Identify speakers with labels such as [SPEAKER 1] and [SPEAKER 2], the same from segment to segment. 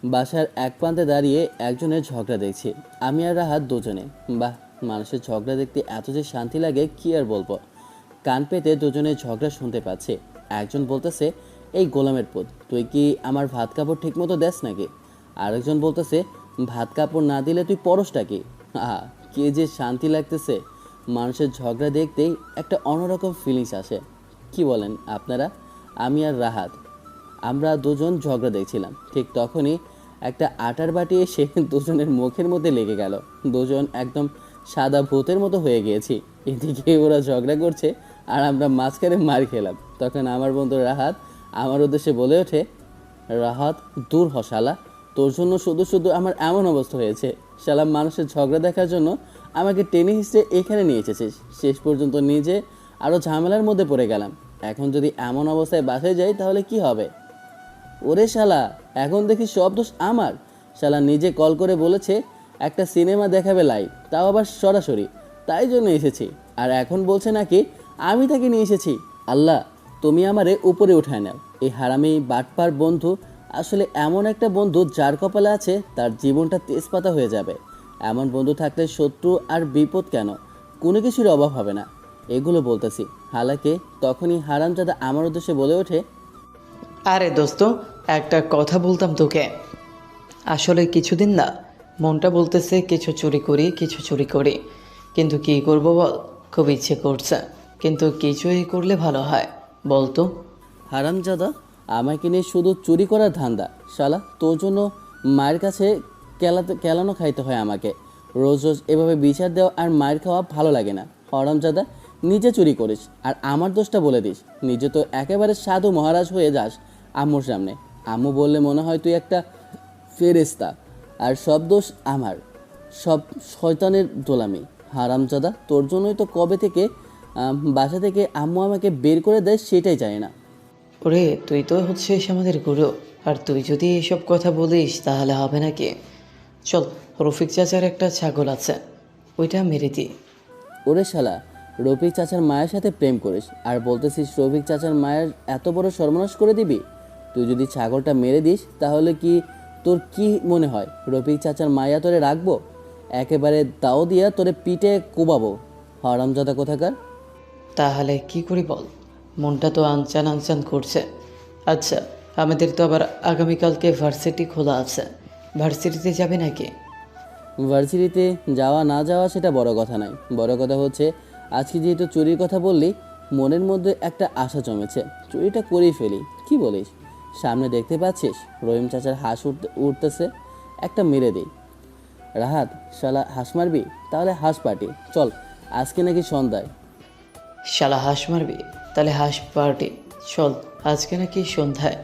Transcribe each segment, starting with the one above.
[SPEAKER 1] বাসার এক প্রান্তে দাঁড়িয়ে একজনের ঝগড়া দেখছি, আমি আর রাহাত দুজনে। বাহ, মানুষের ঝগড়া দেখতে এত যে শান্তি লাগে কি আর বলবো। কান পেতে দুজনের ঝগড়া শুনতে পাচ্ছি। একজন বলতেছে, এই গোলামের পুত, তুই কি আমার ভাত কাপড় ঠিক মতো দেস নাকি? আরেকজন বলতেছে, ভাত কাপড় না দিলে তুই পরশটা কি? আহা, কে যে শান্তি লাগতেছে। মানুষের ঝগড়া দেখতেই একটা অন্যরকম ফিলিংস আসে। কি বলেন আপনারা? আমি আর রাহাত আমরা দুজন ঝগড়া দেখছিলাম, ঠিক তখনই একটা আটার বাটি এসে দুজনের মুখের মধ্যে লেগে গেল। দুজন একদম সাদা ভূতের মতো হয়ে গিয়েছি। এদিকে ওরা ঝগড়া করছে আর আমরা মাঝখানে মার খেলাম। তখন আমার বন্ধু রাহাত আমার উদ্দেশ্যে বলে ওঠে, রাহাত, দূর হ শালা, তোর জন্য শুধু শুধু আমার এমন অবস্থা হয়েছে। শালা, মানুষের ঝগড়া দেখার জন্য আমাকে টেনে হিসেবে এখানে নিয়ে এসেছিস, শেষ পর্যন্ত নিজে আরও ঝামেলার মধ্যে পড়ে গেলাম। এখন যদি এমন অবস্থায় বাসায় যাই তাহলে কি হবে? ওরে শালা, এখন দেখি সব দোষ আমার। শালা নিজে কল করে বলেছে একটা সিনেমা দেখাবে লাইভ, তাও আবার সরাসরি, তাই জন্য এসেছি। আর এখন বলছে নাকি আমি তাকে নিয়ে এসেছি। আল্লাহ, তুমি আমারে উপরে উঠায় নাও। এই হারামি বাটপার বন্ধু আসলে এমন একটা বন্ধু যার কপালে আছে তার জীবনটা তেজপাতা হয়ে যাবে। এমন বন্ধু থাকলে শত্রু আর বিপদ কেন, কোনো কিছুর অভাব হবে না। এগুলো বলতেছি হালাকে তখনই হারামজাদা আমার উদ্দেশ্যে বলে ওঠে,
[SPEAKER 2] আরে দোস্ত, একটা কথা বলতাম তোকে। আসলে কিছুদিন না মনটা বলতেছে কিছু চুরি করি, কিছু চুরি করি, কিন্তু কি করব বল? খুব ইচ্ছে করছে, কিন্তু কিছুই করলে ভালো হয় বলতো।
[SPEAKER 1] হারামজাদা, আমাকে নিয়ে শুধু চুরি করার ধান্দা। শালা, তোর জন্য মায়ের কাছে কেলানো খাইতে হয় আমাকে। রোজ রোজ এভাবে বিচার দেওয়া আর মায়ের খাওয়া ভালো লাগে না। হারামজাদা, নিজে চুরি করিস আর আমার দোষটা বলে দিস। নিজে তো একেবারে সাধু মহারাজ হয়ে যাস আম্মুর সামনে। আম্মু বললে মনে হয় তুই একটা ফেরেস্তা, আর সব দোষ আমার, সব শয়তানের দোলামি। হারামজাদা, তোর জন্যই তো কবে থেকে বাসা থেকে আম্মু আমাকে বের করে দেয় সেটাই জানি না।
[SPEAKER 2] ওরে, তুই তো হচ্ছিস আমাদের গুরু, আর তুই যদি এসব কথা বলিস তাহলে হবে নাকি? চল, রফিক চাচার একটা ছাগল আছে, ওইটা মেরে দিই।
[SPEAKER 1] ওরে শালা, রফিক চাচার মায়ের সাথে প্রেম করিস আর বলতেছিস রফিক চাচার মায়ের এত বড় সর্বনাশ করে দিবি? তুই যদি ছাগলটা মেরে দিস তাহলে কি তোর কি মনে হয় রফিক চাচার মায়া তোরে রাখবো? একেবারে দাও দিয়া তোরে পিঠে কোবাবো, হারামজাদা কোথাকার।
[SPEAKER 2] তাহলে কি করি বল? মনটা তো আনচান আনচান করছে। আচ্ছা, আমাদের তো আবার আগামীকালকে ভার্সিটি খোলা আছে, ভার্সিটিতে যাবে নাকি?
[SPEAKER 1] ভার্সিটিতে যাওয়া না যাওয়া সেটা বড় কথা নয়, বড় কথা হচ্ছে আজকে যেহেতু চুরির কথা বললি, মনের মধ্যে একটা আশা জমেছে, চুরিটা করেই ফেলি। কি বলিস? সামনে দেখতে পাচ্ছিস রহিম চাচার হাঁস উঠতেছে, একটা মেরে দিই। রাহাত, শালা হাঁস মারবি? তাহলে হাঁস পার্টি চল, আজকে নাকি সন্ধ্যায়।
[SPEAKER 2] শালা হাঁস মারবি? তাহলে হাঁস পার্টি চল, আজকে নাকি সন্ধ্যায়।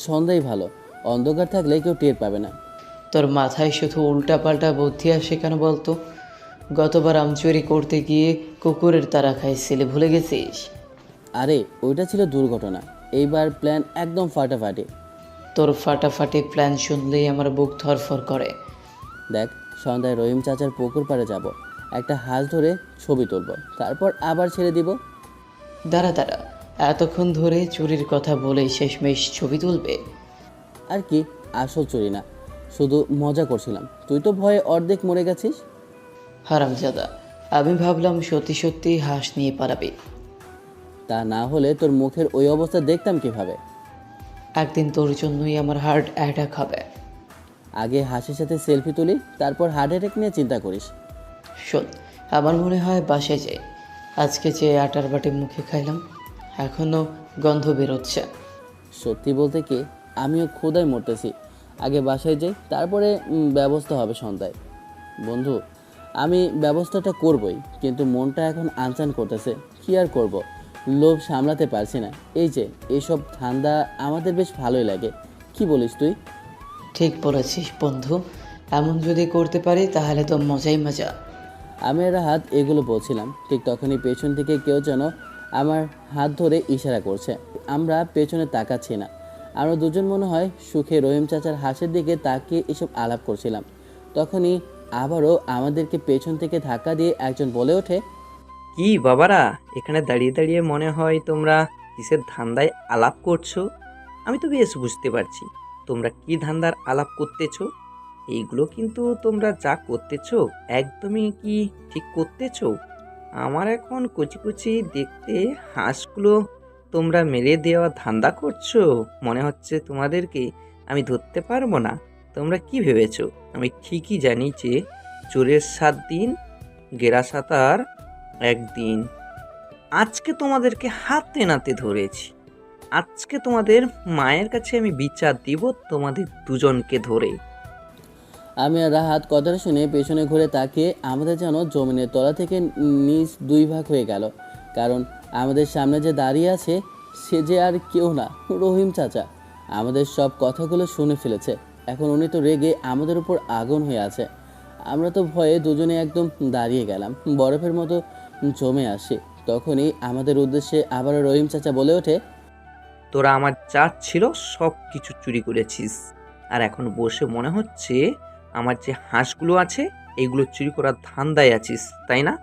[SPEAKER 1] সন্ধ্যায় ভালো, অন্ধকার থাকলে কেউ টের পাবে না।
[SPEAKER 2] তোর মাথায় শুধু উল্টাপাল্টা বুদ্ধি আসে কেন বলতো? গতবার আম চুরি করতে গিয়ে কুকুরের তারা খাইছিলি, ভুলে গেছিস?
[SPEAKER 1] আরে ওইটা ছিল দুর্ঘটনা, এইবার প্ল্যান একদম ফাটাফাটি।
[SPEAKER 2] তোর ফাটাফাটি প্ল্যান শুনলেই আমার বুক ধরফর করে।
[SPEAKER 1] দেখ, সন্ধ্যায় রহিম চাচার পুকুর পাড়ে যাব, একটা হাঁস ধরে ছবি তুলব, তারপর আবার ছেড়ে দিব।
[SPEAKER 2] দাঁড়া দাঁড়া, এতক্ষণ ধরে চুরির কথা বলে শেষমেশ ছবি তুলবে?
[SPEAKER 1] আর কি, আসল চুরি না, শুধু মজা করছিলাম। তুই তো ভয়ে অর্ধেক মরে গেছিস।
[SPEAKER 2] হারামজাদা, আমি ভাবলাম সত্যি সত্যি হাঁস নিয়ে পালাবি।
[SPEAKER 1] তা না হলে তোর মুখের ওই অবস্থা দেখতাম কিভাবে?
[SPEAKER 2] একদিন তোর জন্যই আমার হার্ট অ্যাটাক হবে।
[SPEAKER 1] আগে হাসির সাথে সেলফি তুলি, তারপর হার্ট অ্যাটাক নিয়ে চিন্তা করিস।
[SPEAKER 2] শোন, আমার মনে হয় বাসায় যাই। আজকে যে আটার বাটি মুখে খাইলাম, এখনও গন্ধ বেরোচ্ছে।
[SPEAKER 1] সত্যি বলতে কি, আমিও ক্ষুধায় মরতেছি। আগে বাসায় যাই, তারপরে ব্যবস্থা হবে সন্ধ্যায়। বন্ধু, আমি ব্যবস্থাটা করবই, কিন্তু মনটা এখন আনচান করতেছে। কি আর করব, লোভ সামলাতে পারছি না। এই যে এইসব ধান্দা আমাদের বেশ ভালোই লাগে। কি বলিস তুই?
[SPEAKER 2] ঠিক বলেছিস বন্ধু, এমন যদি করতে পারি তাহলে তো মজাই মজা।
[SPEAKER 1] আমি আর হাত এগুলো বলছিলাম, ঠিক তখনই পেছন থেকে কেউ যেন আমার হাত ধরে ইশারা করছে। আমরা পেছনে তাকাচ্ছি না, আমরা দুজন মনে হয় সুখে রহিম চাচার হাসির দিকে তাকিয়ে এসব আলাপ করছিলাম। তখনই আবারও আমাদেরকে পেছন থেকে ধাক্কা দিয়ে একজন বলে ওঠে,
[SPEAKER 3] কি বাবারা, এখানে দাঁড়িয়ে দাঁড়িয়ে মনে হয় তোমরা কিসের ধান্দায় আলাপ করছো। আমি তো বেশ বুঝতে পারছি। তোমরা কি ধান্দার আলাপ করতেছো? এইগুলো কিন্তু তোমরা যা করতেছো একদমই কি ঠিক করতেছো? আমার এখন কচি কচি দেখতে হাঁসগুলো তোমরা মেরে দেওয়া ধান্দা করছো। মনে হচ্ছে তোমাদেরকে আমি ধরতে পারবো না। তোমরা কি ভেবেছো? আমি ঠিকই জানি যে চোরের 7 দিন, গেরাসাতার 1 দিন। আজকে তোমাদেরকে হাতে নাতে ধরেছি। আজকে তোমাদের মায়ের কাছে আমি বিচার দিব তোমাদের দুজনকে ধরে।
[SPEAKER 1] আমি আর রাহাত কথাটা শুনে পেছনে ঘুরে তাকিয়ে আমাদের যেন জমিনের তলা থেকে নিচ 2 ভাগ হয়ে গেল। কারণ আমাদের সামনে যে দাঁড়িয়ে আছে সে যে আর কেউ না, রহিম চাচা। আমাদের সব কথাগুলো শুনে ফেলেছে। এখন উনি তো রেগে আমাদের উপর আগুন হয়ে আছে। আমরা তো ভয়ে দুজনে একদম দাঁড়িয়ে গেলাম, বরফের মতো জমে আসি। তখনই আমাদের উদ্দেশ্যে আবারও রহিম চাচা বলে ওঠে,
[SPEAKER 3] তোরা আমার যা ছিল সব কিছু চুরি করেছিস, আর এখন বসে মনে হচ্ছে আমার যে হাঁসগুলো আছে এইগুলো চুরি করার ধান্দায় আছিস, তাই না?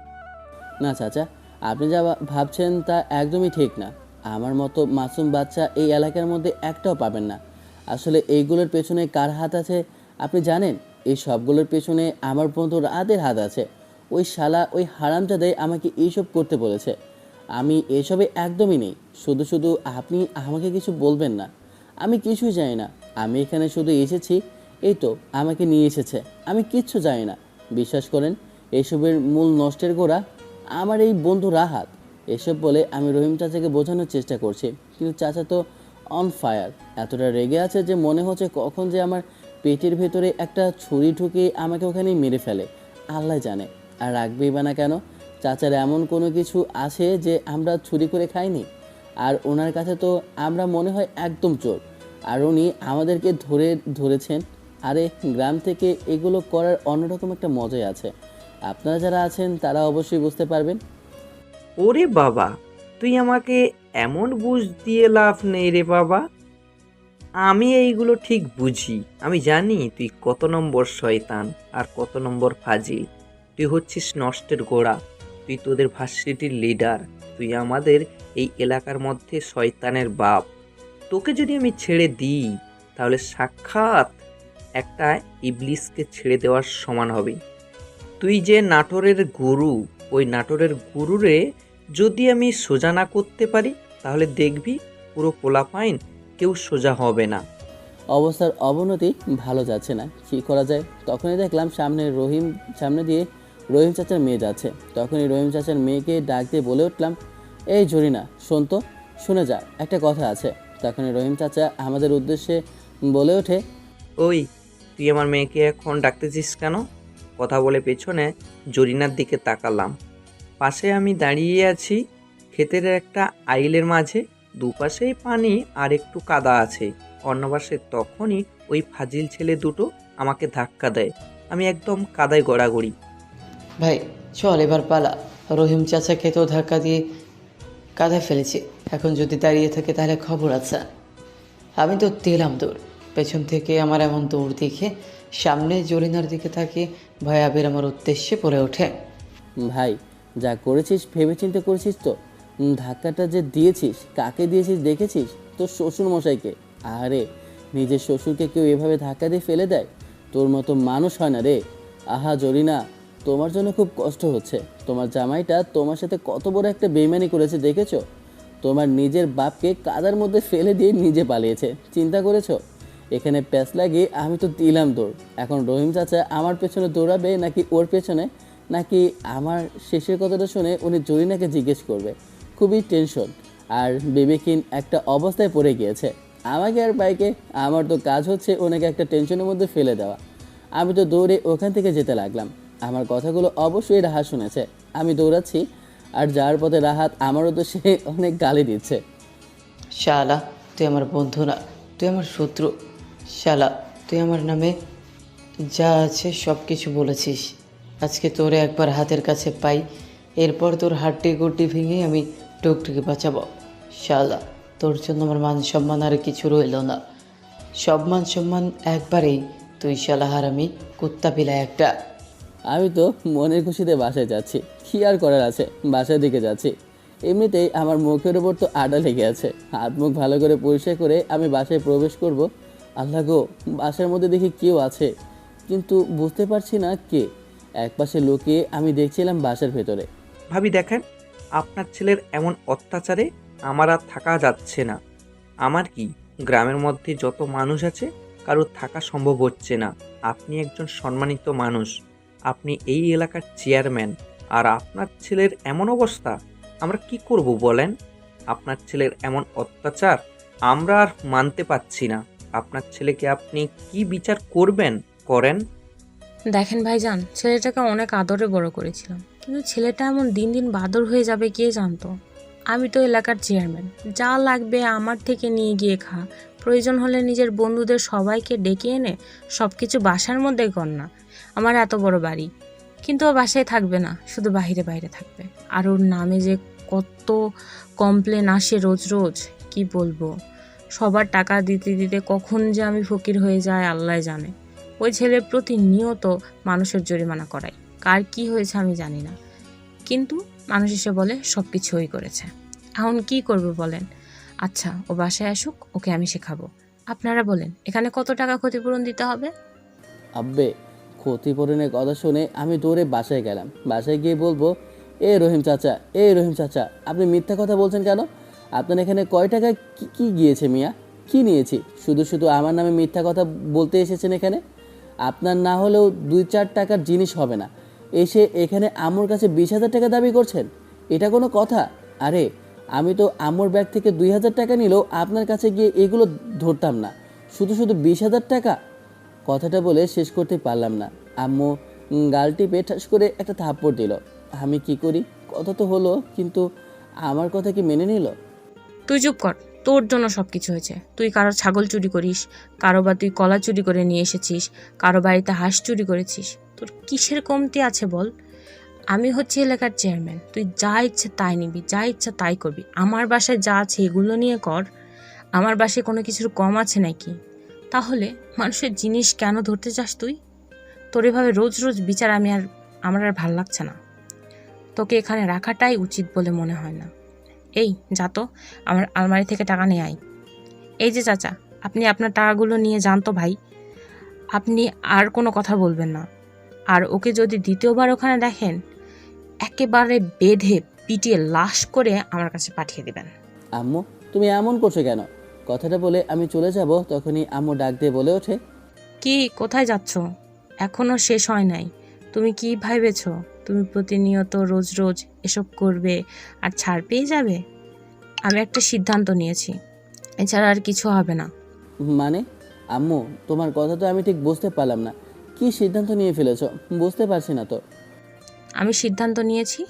[SPEAKER 1] না চাচা, আপনি যা ভাবছেন তা একদমই ঠিক না। আমার মতো মাসুম বাচ্চা এই এলাকার মধ্যে একটাও পাবেন না। আসলে এইগুলোর পেছনে কার হাত আছে আপনি জানেন? এই সবগুলোর পেছনে আমার বন্ধু রাতের হাত আছে। ওই শালা, ওই হারামজাদে আমাকে এইসব করতে বলেছে। আমি এসবে একদমই নেই। শুধু শুধু আপনি আমাকে কিছু বলবেন না। আমি কিছুই জানি না। আমি এখানে শুধু এসেছি, এই তো আমাকে নিয়ে এসেছে। আমি কিচ্ছু জানি না। বিশ্বাস করেন, এসবের মূল নষ্টের গোড়া আমার এই বন্ধু রাহাত। এসব বলে আমি রহিম চাচাকে বোঝানোর চেষ্টা করছি, কিন্তু চাচা তো অন ফায়ার। এতটা রেগে আছে যে মনে হচ্ছে কখন যে আমার পেটের ভেতরে একটা ছুরি ঢুকে আমাকে ওখানেই মেরে ফেলে। আল্লাহ জানে। আর রাখবেই বা না কেন? চাচার এমন কোনো কিছু আছে যে আমরা চুরি করে খাইনি? আর ওনার কাছে তো আমরা মনে হয় একদম চোর। আর উনি আমাদেরকে ধরেছেন। আরে গ্রাম থেকে এগুলো করার অন্যরকম একটা মজাই আছে। আপনারা যারা আছেন তারা অবশ্যই বুঝতে পারবেন।
[SPEAKER 3] ওরে বাবা, তুই আমাকে এমন বুঝ দিয়ে লাভ নেই রে বাবা। আমি এইগুলো ঠিক বুঝি। আমি জানি তুই কত নম্বর শয়তান আর কত নম্বর ফাজিল। তুই হচ্ছিস নষ্টের গোড়া। তুই তোদের ভার্সিটির লিডার। তুই আমাদের এই এলাকার মধ্যে শয়তানের বাপ। তোকে যদি আমি ছেড়ে দিই তাহলে সাক্ষাৎ একটা ইবলিসকে ছেড়ে দেওয়ার সমান হবে। তুই যে নাটোরের গুরু, ওই নাটোরের গুরুরে যদি আমি সোজা না করতে পারি তাহলে দেখবি পুরো পোলাপাইন কেউ সোজা হবে না।
[SPEAKER 1] অবস্থার অবনতি ভালো যাচ্ছে না, কী করা যায়? তখনই দেখলাম সামনে দিয়ে রহিম চাচার মেয়ে যাচ্ছে। তখনই রহিম চাচার মেয়েকে ডাক দিয়ে বলে উঠলাম, এই জরিনা, শোন তো, শুনে যা, একটা কথা আছে। তখনই রহিম চাচা আমাদের উদ্দেশ্যে বলে ওঠে,
[SPEAKER 3] ওই, তুই আমার মেয়েকে এখন ডাকতেছিস কেন? কথা বলে পেছনে জরিনার দিকে তাকালাম। পাশে আমি দাঁড়িয়ে আছি ক্ষেতের একটা আইলের মাঝে। দুপাশেই পানি আর একটু কাদা আছে। অন্য পাশে তখনই ওই ফাজিল ছেলে দুটো আমাকে ধাক্কা দেয়। আমি একদম কাদায় গড়াগড়ি।
[SPEAKER 2] ভাই চল এবার পালা। রহিম চাচাকে তো ধাক্কা দিয়ে কাঁধায় ফেলেছি। এখন যদি দাঁড়িয়ে থাকে তাহলে খবর আছে। আমি তো দিলাম দৌড়। পেছন থেকে আমার এমন দৌড় দেখে সামনে জরিনার দিকে তাকিয়ে ভয় আবির আমার উদ্দেশ্যে পড়ে ওঠে।
[SPEAKER 1] ভাই, যা করেছিস ভেবেচিন্তে করেছিস তো? ধাক্কাটা যে দিয়েছিস, কাকে দিয়েছিস দেখেছিস? তোর শ্বশুর মশাইকে। আরে, নিজের শ্বশুরকে কেউ এভাবে ধাক্কা দিয়ে ফেলে দেয়? তোর মতো মানুষ হয় না রে। আহা জরিনা, তোমার জন্য খুব কষ্ট হচ্ছে। তোমার জামাইটা তোমার সাথে কত বড় একটা বেইমানি করেছে দেখেছো? তোমার নিজের বাপকে কাদার মধ্যে ফেলে দিয়ে নিজে পালিয়েছে, চিন্তা করেছো? এখানে প্যাঁচ লাগিয়ে আমি তো দিলাম দৌড়। এখন রহিম চাচা আমার পেছনে দৌড়াবে নাকি ওর পেছনে, নাকি আমার শেষের কথাটা শুনে উনি জরিনাকে জিজ্ঞেস করবে? খুবই টেনশন আর বিবেকহীন একটা অবস্থায় পড়ে গিয়েছে। আমাকে আর বাইকে আমার তো কাজ হচ্ছে ওনাকে একটা টেনশনের মধ্যে ফেলে দেওয়া। আমি তো দৌড়ে ওখান থেকে যেতে লাগলাম। আমার কথাগুলো অবশ্যই রাহাত শুনেছে। আমি দৌড়াচ্ছি আর যার পথে রাহাত আমারও তো সে অনেক গালি দিচ্ছে।
[SPEAKER 2] শালা, তুই আমার বন্ধু না, তুই আমার শত্রু। শালা, তুই আমার নামে যা আছে সব কিছু বলেছিস। আজকে তোরে একবার হাতের কাছে পাই, এরপর তোর হাড্ডি গুড্ডি ভেঙে আমি টুকটুকি বাঁচাবো। শালা, তোর জন্য আমার মান সম্মান আর কিছু রইল না। সব মান সম্মান একবারেই। তুই শালা হারামি কুত্তা পিলা একটা।
[SPEAKER 1] আমি তো মনের খুশিতে বাসায় যাচ্ছি, কী আর করার আছে, বাসার দিকে যাচ্ছি। এমনিতেই আমার মুখের ওপর তো আডা লেগে আছে। হাত মুখ ভালো করে পরিষ্কার করে আমি বাসায় প্রবেশ করব, আল্লাহ গো, বাসার মধ্যে দেখি কেউ আছে, কিন্তু বুঝতে পারছি না কে। একপাশে লোকে আমি দেখছিলাম বাসার ভেতরে।
[SPEAKER 3] ভাবি দেখেন, আপনার ছেলের এমন অত্যাচারে আমার আর থাকা যাচ্ছে না। আমার কি, গ্রামের মধ্যে যত মানুষ আছে কারোর থাকা সম্ভব হচ্ছে না। আপনি একজন সম্মানিত মানুষ, আপনি এই এলাকার চেয়ারম্যান, আর আপনার ছেলের এমন অবস্থা, আমরা কি করব বলেন? আপনার ছেলের এমন অত্যাচার আমরা আর মানতে পারছি না। আপনার ছেলেকে আপনি কি বিচার করবেন করেন।
[SPEAKER 4] দেখেন ভাইজান, ছেলেটাকে অনেক আদরে বড় করেছিলাম, কিন্তু ছেলেটা এমন দিন দিন বাদর হয়ে যাবে কে জানতো। আমি তো এলাকার চেয়ারম্যান, যা লাগবে আমার থেকে নিয়ে গিয়ে খা, প্রয়োজন হলে নিজের বন্ধুদের সবাইকে ডেকে এনে সব কিছু বাসার মধ্যে কর না। আমার এত বড় বাড়ি, কিন্তু ও বাসায় থাকবে না, শুধু বাইরে বাইরে থাকবে। আর ওর নামে যে কত কমপ্লেন আসে রোজ রোজ, কি বলবো। সবার টাকা দিতে দিতে কখন যে আমি ফকির হয়ে যায় আল্লাহ জানে। ওই ছেলে প্রতিনিয়ত মানুষের জরিমানা করায়, কার কি হয়েছে আমি জানি না, কিন্তু মানুষ এসে বলে সব কিছু ওই করেছে। এখন কি করবো বলেন? আচ্ছা, ও বাসায় আসুক, ওকে আমি শেখাবো। আপনারা বলেন, এখানে কত টাকা ক্ষতিপূরণ দিতে হবে?
[SPEAKER 1] আব্বে, ক্ষতিপূরণের কথা শুনে আমি দৌড়ে বাসায় গেলাম। বাসায় গিয়ে বলবো, রহিম চাচা, রহিম চাচা, আপনি মিথ্যা কথা বলছেন কেন? আপনার এখানে কয় টাকায় কি গিয়েছে মিয়া? কি নিয়েছি? শুধু শুধু আমার নামে মিথ্যা কথা বলতে এসেছেন এখানে? আপনার না হলেও 2-4 টাকার জিনিস হবে না, এসে এখানে আম্মুর কাছে 20,000 টাকা দাবি করছেন? এটা কোনো কথা? আরে, আমি তো আম্মুর ব্যাগ থেকে 2,000 টাকা নিলেও আপনার কাছে গিয়ে এগুলো ধরতাম না, শুধু শুধু 20,000 টাকা। কথাটা বলে শেষ করতে পারলাম না। আম্মু গাল টিপে ঠাস করে একটা থাপ্পড় দিল। আমি কি করি? কথা তো হলো, কিন্তু আমার কথা কি মেনে নিল?
[SPEAKER 4] তুই চুপ কর, তোর জন্য সব কিছু হয়েছে। তুই কারো ছাগল চুরি করিস, কারো বা তুই কলা চুরি করে নিয়ে এসেছিস, কারো বাড়িতে হাঁস চুরি করেছিস। তোর কিসের কমতি আছে বল? আমি হচ্ছে এলাকার চেয়ারম্যান, তুই যা ইচ্ছে তাই নিবি, যা ইচ্ছা তাই করবি। আমার বাসায় যা আছে এগুলো নিয়ে কর। আমার বাসায় কোনো কিছুর কম আছে নাকি? তাহলে মানুষের জিনিস কেন ধরতে চাস তুই? তোর এভাবে রোজ রোজ বিচার আমার আর ভাল লাগছে না। তোকে এখানে রাখাটাই উচিত বলে মনে হয় না। এই যা তো, আমার আলমারি থেকে টাকা নিয়ে আয়। এই যে চাচা, আপনি আপনার টাকাগুলো নিয়ে যান তো ভাই। আপনি আর কোনো কথা বলবেন না। আর ওকে যদি দ্বিতীয়বার ওখানে দেখেন, একেবারে বেঁধে পিটিয়ে লাশ করে আমার কাছে পাঠিয়ে দিবেন।
[SPEAKER 1] আম্মু, তুমি এমন করছো কেন? কথাটা বলে আমি চলে যাব, তখনই আম্মু ডাক দিয়ে বলে ওঠে,
[SPEAKER 4] কি, কোথায় যাচ্ছ? এখনো শেষ হয় নাই। তুমি কি ভেবেছ তুমি প্রতিনিয়ত রোজ রোজ এসব করবে আর ছাড় পেয়ে যাবে? আমি একটা সিদ্ধান্ত নিয়েছি, এছাড়া আর কিছু হবে না।
[SPEAKER 1] মানে? আম্মু, তোমার কথা তো আমি ঠিক বুঝতে পারলাম না। কি সিদ্ধান্ত নিয়ে ফেলেছো? বুঝতে পারছি না তো।
[SPEAKER 4] আমি সিদ্ধান্ত নিয়েছি,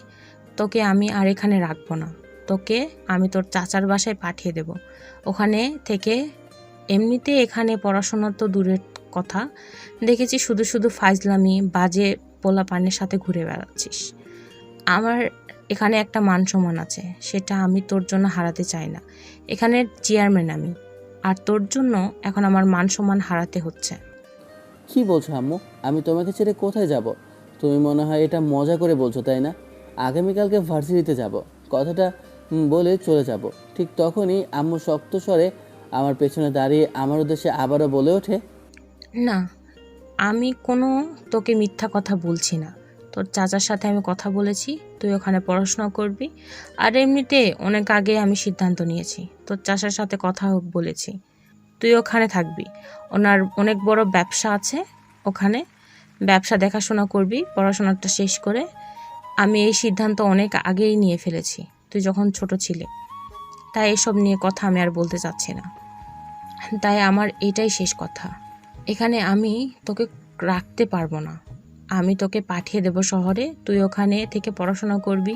[SPEAKER 4] তোকে আমি আর এখানে রাখবো না। তোকে আমি তোর চাচার বাসায় পাঠিয়ে দেব। ওখানে থেকে এমনিতে এখানে পড়াশোনা তো দূরের কথা, দেখেছি শুধু শুধু ফাজলামি বাজে পোলাপানের সাথে ঘুরে বেড়াচ্ছিস। আমার এখানে একটা মান সম্মান আছে, সেটা আমি তোর জন্য হারাতে চাই না। এখানে চেয়ারম্যান আমি, আর তোর জন্য এখন আমার মান সম্মান হারাতে হচ্ছে।
[SPEAKER 1] কি বলছো আম্মু? আমি তোমাকে ছেড়ে কোথায় যাব? তুমি মনে হয় এটা মজা করে বলছো, তাই না? আগামীকালকে ভার্সিটিতে যাব, কথাটা বলে চলে যাব। ঠিক তখনই আম্মু শক্ত স্বরে আমার পেছনে দাঁড়িয়ে আমার উদ্দেশ্যে আবারও বলে ওঠে,
[SPEAKER 4] না, আমি কোনো তোকে মিথ্যা কথা বলছি না। তোর চাচার সাথে আমি কথা বলেছি, তুই ওখানে পড়াশোনা করবি। আর এমনিতে অনেক আগে আমি সিদ্ধান্ত নিয়েছি, তোর চাচার সাথে কথা বলেছি, তুই ওখানে থাকবি। ওনার অনেক বড় ব্যবসা আছে, ওখানে ব্যবসা দেখাশোনা করবি পড়াশোনাটা শেষ করে। আমি এই সিদ্ধান্ত অনেক আগেই নিয়ে ফেলেছি, তুই যখন ছোট ছিলি। তাই এসব নিয়ে কথা আমি আর বলতে চাচ্ছি না। তাই আমার এটাই শেষ কথা। এখানে আমি তোকে রাখতে পারবো না। আমি তোকে পাঠিয়ে দেব শহরে, তুই ওখানে থেকে পড়াশোনা করবি।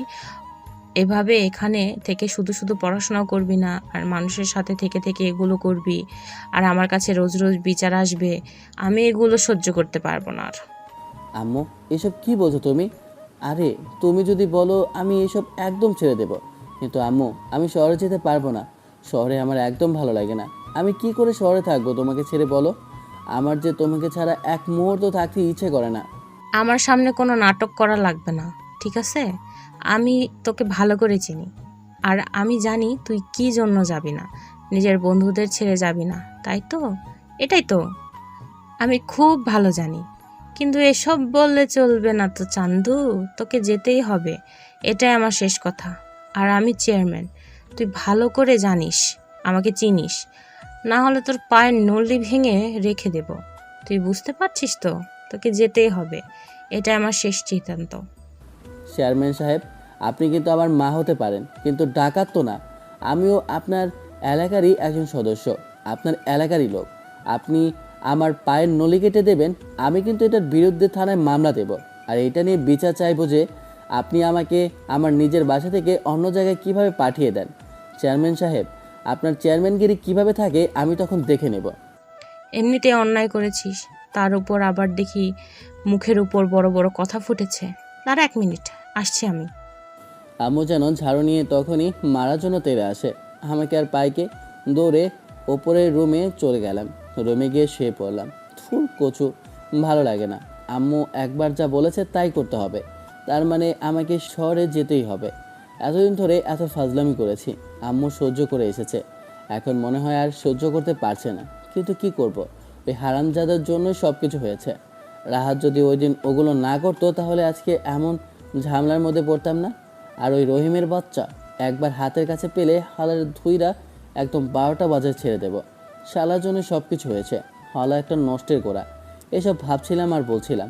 [SPEAKER 4] এভাবে এখানে থেকে শুধু শুধু পড়াশোনা করবি না, আর মানুষের সাথে থেকে থেকে এগুলো করবি, আর আমার কাছে রোজ রোজ বিচার আসবে। আমি এগুলো সহ্য করতে পারবো না আর।
[SPEAKER 1] আম্মু, এসব কি বলছো তুমি? আরে, তুমি যদি বলো আমি এসব একদম ছেড়ে দেব, কিন্তু আম্মু, আমি শহরে যেতে পারবো না। শহরে আমার একদম ভালো লাগে না। আমি কি করে শহরে থাকবো তোমাকে ছেড়ে বলো? আমার যে তোমাকে ছাড়া এক মুহূর্ত থাকতে ইচ্ছে করে না।
[SPEAKER 4] আমার সামনে কোনো নাটক করা লাগবে না, ঠিক আছে? আমি তোকে ভালো করে চিনি, আর আমি জানি তুই কি জন্য যাবি না। নিজের বন্ধুদের ছেড়ে যাবি না, তাই তো? এটাই তো আমি খুব ভালো জানি, কিন্তু এসব বললে চলবে না তো চান্দু, তোকে যেতেই হবে, এটাই আমার শেষ কথা। আর আমি চেয়ারম্যান, তুই ভালো করে জানিস, আমাকে চিনিস, না হলে তোর পায়ের নলি ভেঙে রেখে দেব। তুই বুঝতে পারছিস তো, তোকে যেতেই হবে, এটাই আমার শেষ সিদ্ধান্ত।
[SPEAKER 1] চেয়ারম্যান সাহেব, আপনি কিন্তু আমার মা হতে পারেন, কিন্তু ডাকাত তো না। আমিও আপনার এলাকারই একজন সদস্য, আপনার এলাকারই লোক। আপনি আমার পায়ের নলি কেটে দেবেন, আমি কিন্তু এটার বিরুদ্ধে থানায় মামলা দেব। আর এটা নিয়ে বিচার চাইবো যে আপনি আমাকে আমার নিজের বাসা থেকে অন্য জায়গায় কিভাবে পাঠিয়ে দেন। চেয়ারম্যান সাহেব, আপনার চেয়ারম্যানগিরি কিভাবে থাকে আমি তখন দেখে নেব।
[SPEAKER 4] এমনিতে অন্যায় করেছিস, তার উপর আবার দেখি মুখের উপর বড় বড় কথা ফুটেছে। দাঁড়া 1 মিনিট, আসছি আমি।
[SPEAKER 1] আম্মু যেন ঝাড়ু নিয়ে তখনই মারার জন্য তেড়ে আসে। আমাকে আর পাইকে দৌড়ে ওপরের রুমে চলে গেলাম। রুমে গিয়ে শুয়ে পড়লাম। ফুল কচু, ভালো লাগে না। আম্মু একবার যা বলেছে তাই করতে হবে, তার মানে আমাকে শহরে যেতেই হবে। এতদিন ধরে এত ফাজলামি করেছি, আম্মু সহ্য করে এসেছে, এখন মনে হয় আর সহ্য করতে পারছে না। কিন্তু কি করব, ওই হারামজাদার জন্যই সব কিছু হয়েছে। রাহাত যদি ওই দিন ওগুলো না করতো তাহলে আজকে এমন ঝামেলার মধ্যে পড়তাম না। আর ওই রহিমের বাচ্চা একবার হাতের কাছে পেলে হালার ধুইরা একদম 12টা বাজার ছেড়ে দেব। শালার জন্য সব কিছু হয়েছে, হালা একটা নষ্টের গোড়া। এসব ভাবছিলাম আর বলছিলাম,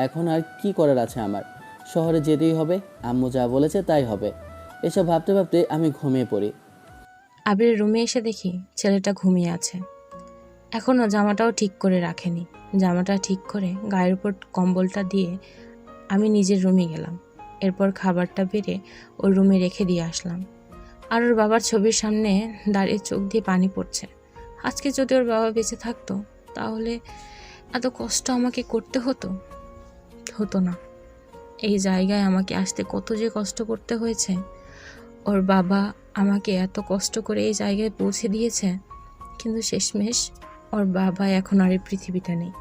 [SPEAKER 1] এখন আর কি করার আছে আমার, শহরে যেতেই হবে, আম্মু যা বলেছে তাই হবে। এসব ভাবতে ভাবতে আমি ঘুমিয়ে পড়ি।
[SPEAKER 4] আবির রুমে এসে দেখি ছেলেটা ঘুমিয়ে আছে, এখনও জামাটাও ঠিক করে রাখেনি। জামাটা ঠিক করে গায়ের উপর কম্বলটা দিয়ে আমি নিজের রুমে গেলাম। এরপর খাবারটা বেড়ে ওর রুমে রেখে দিয়ে আসলাম। আর ওর বাবার ছবির সামনে দাঁড়িয়ে চোখ দিয়ে পানি পড়ছে। আজকে যদি ওর বাবা বেঁচে থাকতো তাহলে এত কষ্ট আমাকে করতে হতো হতো না। এই জায়গায় আমাকে আসতে কত যে কষ্ট করতে হয়েছে। ওর বাবা আমাকে এত কষ্ট করে এই জায়গায় পৌঁছে দিয়েছে, কিন্তু শেষমেশ ওর বাবা এখন আর এই পৃথিবীটা নেই।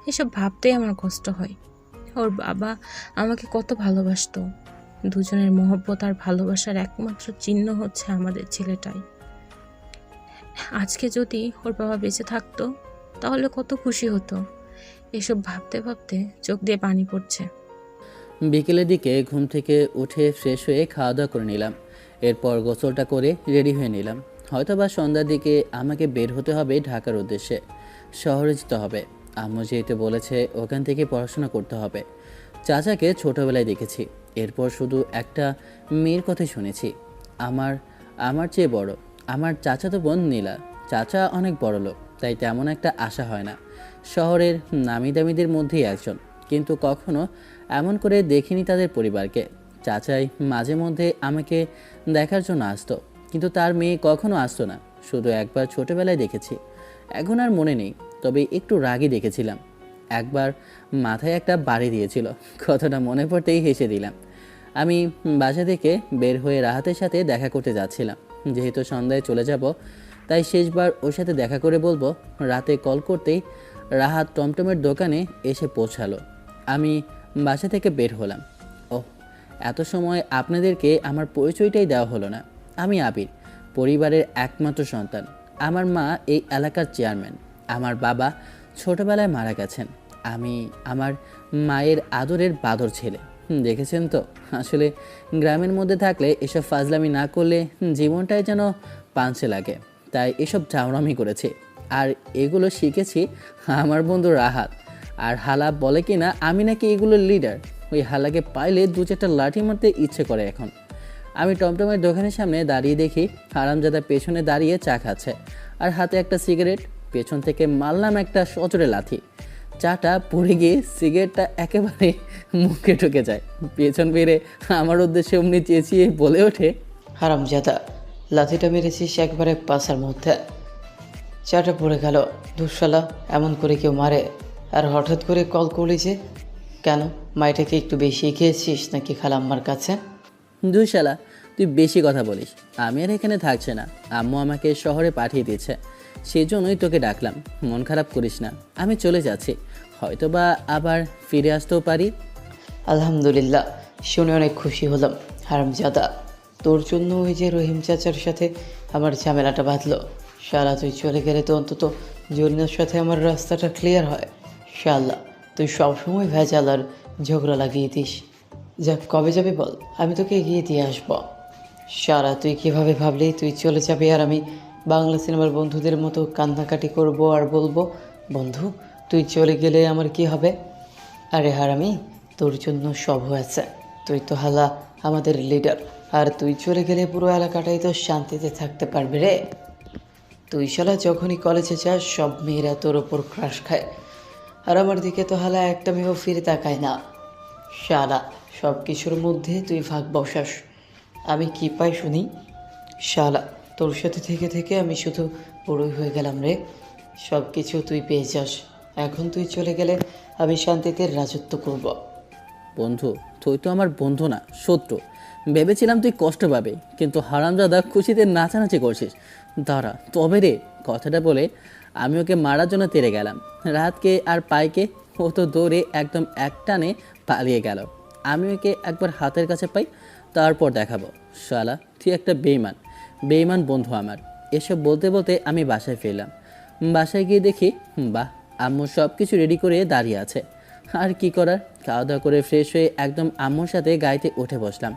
[SPEAKER 4] এসব ভাবতেই আমার কষ্ট হয়। ওর বাবা আমাকে কত ভালোবাসতো। দুজনের মহব্বত আর ভালোবাসার একমাত্র চিহ্ন হচ্ছে আমাদের ছেলেটাই। আজকে যদি ওর বাবা বেঁচে থাকতো তাহলে কত খুশি হতো। এসব ভাবতে ভাবতে চোখ দিয়ে পানি পড়ছে।
[SPEAKER 1] বিকেলের দিকে ঘুম থেকে উঠে ফ্রেশ হয়ে খাওয়া দাওয়া করে নিলাম। এরপর গোসলটা করে রেডি হয়ে নিলাম। হয়তো বা সন্ধ্যার দিকে আমাকে বের হতে হবে ঢাকার উদ্দেশ্যে, শহরে যেতে হবে। আম্মু যেহেতু বলেছে ওখান থেকে পড়াশোনা করতে হবে। চাচাকে ছোটোবেলায় দেখেছি, এরপর শুধু একটা মেয়ের কথাই শুনেছি, আমার আমার চেয়ে বড়, আমার চাচাতো বোন নীলা। চাচা অনেক বড় লোক, তাই তেমন একটা আশা হয় না। শহরের নামি দামিদের মধ্যেই একজন, কিন্তু কখনো এমন করে দেখিনি তাদের পরিবারকে। চাচাই মাঝে মধ্যে আমাকে দেখার জন্য আসতো, কিন্তু তার মেয়ে কখনো আসতো না। শুধু একবার ছোটোবেলায় দেখেছি, এখন আর মনে নেই, তবে একটু রাগই দেখেছিলাম। একবার মাথায় একটা বাড়ি দিয়েছিল, কথাটা মনে পড়তেই হেসে দিলাম। আমি বাসা থেকে বের হয়ে রাহাতের সাথে দেখা করতে যাচ্ছিলাম। যেহেতু সন্ধ্যায় চলে যাব, তাই শেষবার ওর সাথে দেখা করে বলবো। রাতে কল করতেই রাহাত টমটমের দোকানে এসে পৌঁছালো। আমি বাসা থেকে বের হলাম। ওহ, এত সময় আপনাদেরকে আমার পরিচয়টাই দেওয়া হলো না। আমি আবির, পরিবারের একমাত্র সন্তান। আমার মা এই এলাকার চেয়ারম্যান। আমার বাবা ছোটবেলায় মারা গেছেন। আমি আমার মায়ের আদরের বাদর ছেলে। দেখেছেন তো, আসলে গ্রামের মধ্যে থাকলে এসব ফাজলামি না করলে জীবনটাই যেন পাঞ্চে লাগে, তাই এসব চাওড়ামি করেছি। আর এগুলো শিখেছি আমার বন্ধু রাহাত। আর হালা বলে কি না আমি নাকি এগুলোর লিডার। ওই হালাকে পাইলে 2-4টা লাঠি মারতে ইচ্ছে করে এখন। আমি টমটমের দোকানের সামনে দাঁড়িয়ে দেখি হারামজাদা পেছনে দাঁড়িয়ে চা খাচ্ছে আর হাতে একটা সিগারেট। পেছন থেকে মারলাম একটা সচরে লাথি। চাটা পড়ে গিয়ে সিগারেটটা একেবারে মুখে ঢুকে যায়। পেছন ফিরে আমার উদ্দেশ্যে অমনি চেঁচিয়ে বলে ওঠে,
[SPEAKER 2] হারামজাদা, লাথিটা মেরেছিস একবারে পাশার মধ্যে। চাটা পড়ে গেল। দুঃশালা, এমন করে কেউ মারে? আর হঠাৎ করে কল করলি যে কেন? মাইটাকে একটু বেশি খেয়েছিস নাকি খালাম্মার কাছে?
[SPEAKER 1] দুই শালা, তুই বেশি কথা বলিস। আমি আর এখানে থাকছে না, আম্মু আমাকে শহরে পাঠিয়ে দিয়েছে, সেই জন্যই তোকে ডাকলাম। মন খারাপ করিস না, আমি চলে যাচ্ছি, হয়তো বা আবার ফিরে আসতেও পারি।
[SPEAKER 2] আলহামদুলিল্লাহ, শুনে অনেক খুশি হলাম। হারামজাদা, তোর জন্য ওই যে রহিম চাচার সাথে আমার ঝামেলাটা বাঁধলো। শালা, তুই চলে গেলে তো অন্তত জরিনার সাথে আমার রাস্তাটা ক্লিয়ার হয়। শালা, তুই সবসময় ভেজাল আর ঝগড়া লাগিয়ে দিস। যাক, কবে যাবে বল, আমি তোকে এগিয়ে দিয়ে আসবো। সারা, তুই কিভাবে ভাবলি তুই চলে যাবি আর আমি বাংলা সিনেমার বন্ধুদের মতো কান্নাকাটি করব আর বলবো, বন্ধু তুই চলে গেলে আমার কি হবে? আরে হারামি, তোর জন্য সব হয়েছে। তুই তো হালা আমাদের লিডার, আর তুই চলে গেলে পুরো এলাকাটাই তো শান্তিতে থাকতে পারবে রে। তুই শালা যখনই কলেজে যাস সব মেয়েরা তোর ওপর ক্রাশ খায়, আর আমার দিকে তো হালা একটা মেয়েও ফিরে তাকায় না। শালা, সব কিছুর মধ্যে তুই ভাগ বসাস, আমি কি পাই শুনি? শালা, তোর সাথে থেকে থেকে আমি শুধু বড়ই হয়ে গেলাম রে। সব কিছু তুই পেয়ে যাস, এখন তুই চলে গেলে আমি শান্তিতে রাজত্ব করব।
[SPEAKER 1] বন্ধু, তুই তো আমার বন্ধু না, শত্রু। ভেবেছিলাম তুই কষ্ট পাবে, কিন্তু হারামজাদা খুশিতে নাচানাচি করছিস। দাঁড়া তবে রে। কথাটা বলে আমি ওকে মারার জন্য তেড়ে গেলাম। রাতকে আর পাইকে ও তো দৌড়ে একদম একটানে পালিয়ে গেল। আমি ওকে একবার হাতের কাছে পাই, তারপর দেখাবো। শালা, তুই একটা বেইমান, বেইমান বন্ধু আমার। এসব বলতে বলতে আমি বাসায় ফিরলাম। বাসায় গিয়ে দেখি, বাহ, আম্মু সব কিছু রেডি করে দাঁড়িয়ে আছে। আর কি করার, খাওয়া দাওয়া করে ফ্রেশ হয়ে একদম আম্মুর সাথে গাড়িতে উঠে বসলাম।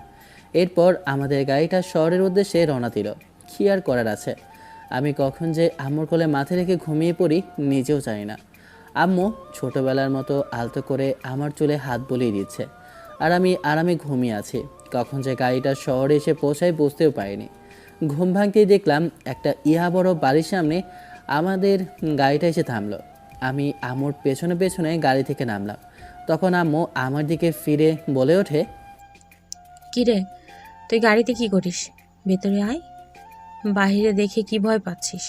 [SPEAKER 1] এরপর আমাদের গাড়িটা শহরের উদ্দেশ্যে রওনা দিল। কী আর করার আছে, আমি কখন যে আম্মুর কোলে মাথা রেখে ঘুমিয়ে পড়ি নিজেও জানি না। আম্মু ছোটোবেলার মতো আলতো করে আমার চুলে হাত বুলিয়ে দিচ্ছে, আর আমি আরামে ঘুমিয়ে আছি। কখন যে গাড়িটা শহরে এসে পৌঁছায় বুঝতেও পারিনি। ঘুম ভাঙতেই দেখলাম একটা ইহা বড় বাড়ির সামনে আমাদের গাড়িটা এসে থামলো। আমি আম্মুর পেছনে পেছনে গাড়ি থেকে নামলাম। তখন আম্মু আমার দিকে ফিরে বলে ওঠে,
[SPEAKER 4] কিরে, তুই গাড়িতে কি করিস? ভেতরে আয়। বাইরে দেখে কি ভয় পাচ্ছিস?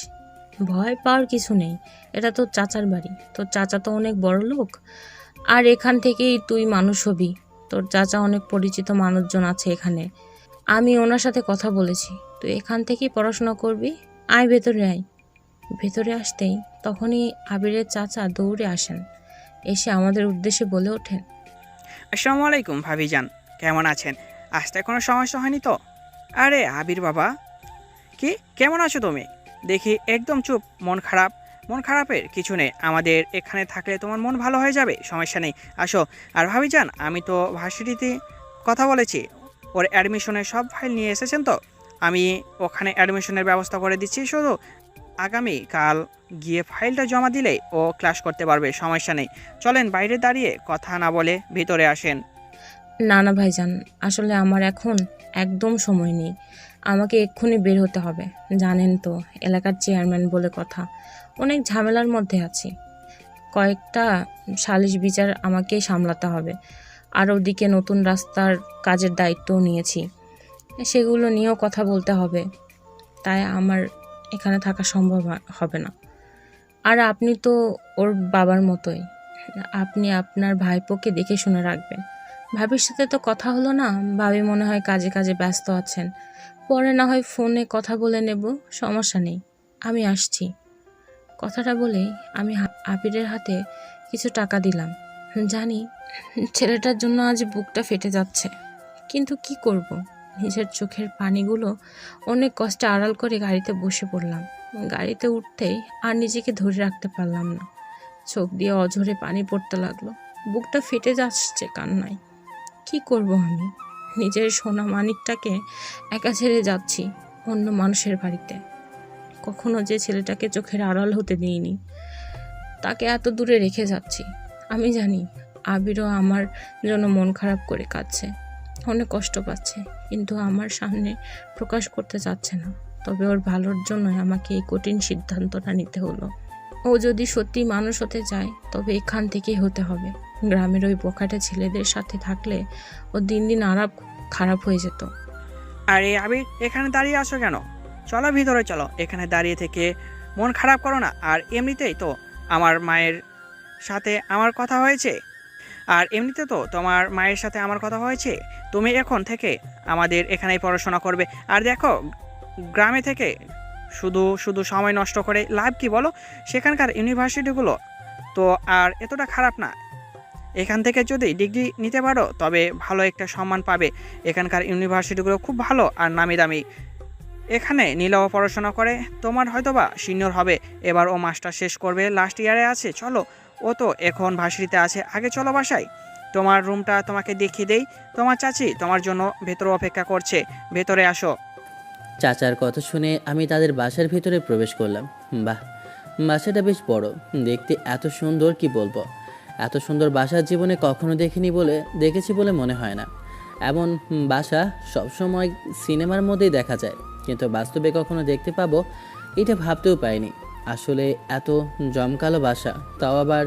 [SPEAKER 4] ভয় পাওয়ার কিছু নেই, এটা তোর চাচার বাড়ি। তোর চাচা তো অনেক বড় লোক, আর এখান থেকেই তুই মানুষ হবি। তোর চাচা অনেক পরিচিত মানুষজন আছে এখানে, আমি ওনার সাথে কথা বলেছি। তুই এখান থেকেই পড়াশোনা করবি। আয়, ভেতরে আয়। ভেতরে আসতেই তখনই আবিরের চাচা দৌড়ে আসেন, এসে আমাদের উদ্দেশ্যে বলে ওঠেন,
[SPEAKER 5] আসসালামু আলাইকুম ভাবিজান, কেমন আছেন? আসতে কোনো সমস্যা হয়নি তো? আরে আবির বাবা, কি কেমন আছো তুমি? দেখি একদম চুপ, মন খারাপ। মন খারাপের কিছু নেই, আমাদের এখানে থাকলে তোমার মন ভালো হয়ে যাবে, সমস্যা নেই, আসো। আর ভাবিজান, আমি তো ভার্সিটিতে কথা বলেছি, ওর অ্যাডমিশনের সব ফাইল নিয়ে এসেছেন তো? আমি ওখানে অ্যাডমিশনের ব্যবস্থা করে দিচ্ছি, শুধু আগামী কাল গিয়ে ফাইলটা জমা দিলেই ও ক্লাস করতে পারবে, সমস্যা নেই। চলেন, বাইরে দাঁড়িয়ে কথা না বলে ভিতরে আসেন।
[SPEAKER 4] না না ভাইজান, আসলে আমার এখন একদম সময় নেই, আমাকে এক্ষুনি বের হতে হবে। জানেন তো, এলাকার চেয়ারম্যান বলে কথা, অনেক ঝামেলার মধ্যে আছি। কয়েকটা সালিশ বিচার আমাকেই সামলাতে হবে, আর ওদিকে নতুন রাস্তার কাজের দায়িত্বও নিয়েছি, সেগুলো নিয়েও কথা বলতে হবে। তাই আমার এখানে থাকা সম্ভব হবে না। আর আপনি তো ওর বাবার মতোই, আপনি আপনার ভাইপোকে দেখে শুনে রাখবেন। ভাবির সাথে তো কথা হলো না, ভাবি মনে হয় কাজে কাজে ব্যস্ত আছেন, পরে না হয় ফোনে কথা বলে নেব, সমস্যা নেই, আমি আসছি। কথাটা বলেই আমি আবিরের হাতে কিছু টাকা দিলাম। জানি ছেলেটার জন্য আজ বুকটা ফেটে যাচ্ছে, কিন্তু কি করব, নিজের চোখের পানিগুলো অনেক কষ্টে আড়াল করে গাড়িতে বসে পড়লাম। গাড়িতে উঠতেই আর নিজেকে ধরে রাখতে পারলাম না, চোখ দিয়ে অঝরে পানি পড়তে লাগলো, বুকটা ফেটে যাচ্ছে কান্নায়। কি করব আমি, নিজের সোনা মানিকটাকে একা ছেড়ে যাচ্ছি অন্য মানুষের বাড়িতে। কখনো যে ছেলেটাকে চোখের আড়াল হতে দিইনি, তাকে এত দূরে রেখে যাচ্ছি। আমি জানি আবিরও আমার জন্য মন খারাপ করে কাঁদছে, অনেক কষ্ট পাচ্ছে, কিন্তু আমার সামনে প্রকাশ করতে চাচ্ছে না। তবে ওর ভালোর জন্যই আমাকে এই কঠিন সিদ্ধান্তটা নিতে হলো। ও যদি সত্যি মানুষ হতে চায় তবে এখান থেকেই হতে হবে। গ্রামের ওই বোকাটে ছেলেদের সাথে থাকলে ও দিন দিন আরো খারাপ হয়ে যেত।
[SPEAKER 5] আরে আবির, এখানে দাঁড়িয়ে আছো কেন? চলো ভিতরে চলো, এখানে দাঁড়িয়ে থেকে মন খারাপ করো না। আর এমনিতেই তো আমার মায়ের সাথে আমার কথা হয়েছে, তোমার মায়ের সাথে আমার কথা হয়েছে, তুমি এখন থেকে আমাদের এখানেই পড়াশোনা করবে। আর দেখো, গ্রামে থেকে শুধু শুধু সময় নষ্ট করে লাভ কি বলো? সেখানকার ইউনিভার্সিটিগুলো তো আর এতটা খারাপ না। এখান থেকে যদি ডিগ্রি নিতে পারো তবে ভালো একটা সম্মান পাবে। এখানকার ইউনিভার্সিটিগুলো খুব ভালো আর নামি দামি। এখানে নীলাও পড়াশোনা করে, তোমার হয়তোবা সিনিয়র হবে, এবার ও মাস্টার শেষ করবে, লাস্ট ইয়ারে আছে। চলো, ও তো এখন ভার্সিটিতে আছে, আগে চলো বাসায়, তোমার রুমটা তোমাকে দেখিয়ে দেই। তোমার চাচি তোমার জন্য ভেতরে অপেক্ষা করছে, ভেতরে আসো।
[SPEAKER 1] চাচার কথা শুনে আমি তাদের বাসার ভিতরে প্রবেশ করলাম। বাহ, বাসাটা বেশ বড়, দেখতে এত সুন্দর কি বলবো। এত সুন্দর বাসা জীবনে কখনো দেখেছি বলে মনে হয় না। এমন বাসা সবসময় সিনেমার মধ্যেই দেখা যায়, কিন্তু বাস্তবে কখনো দেখতে পাবো এটা ভাবতেও পাইনি। আসলে এত জমকালো বাসা, তাও আবার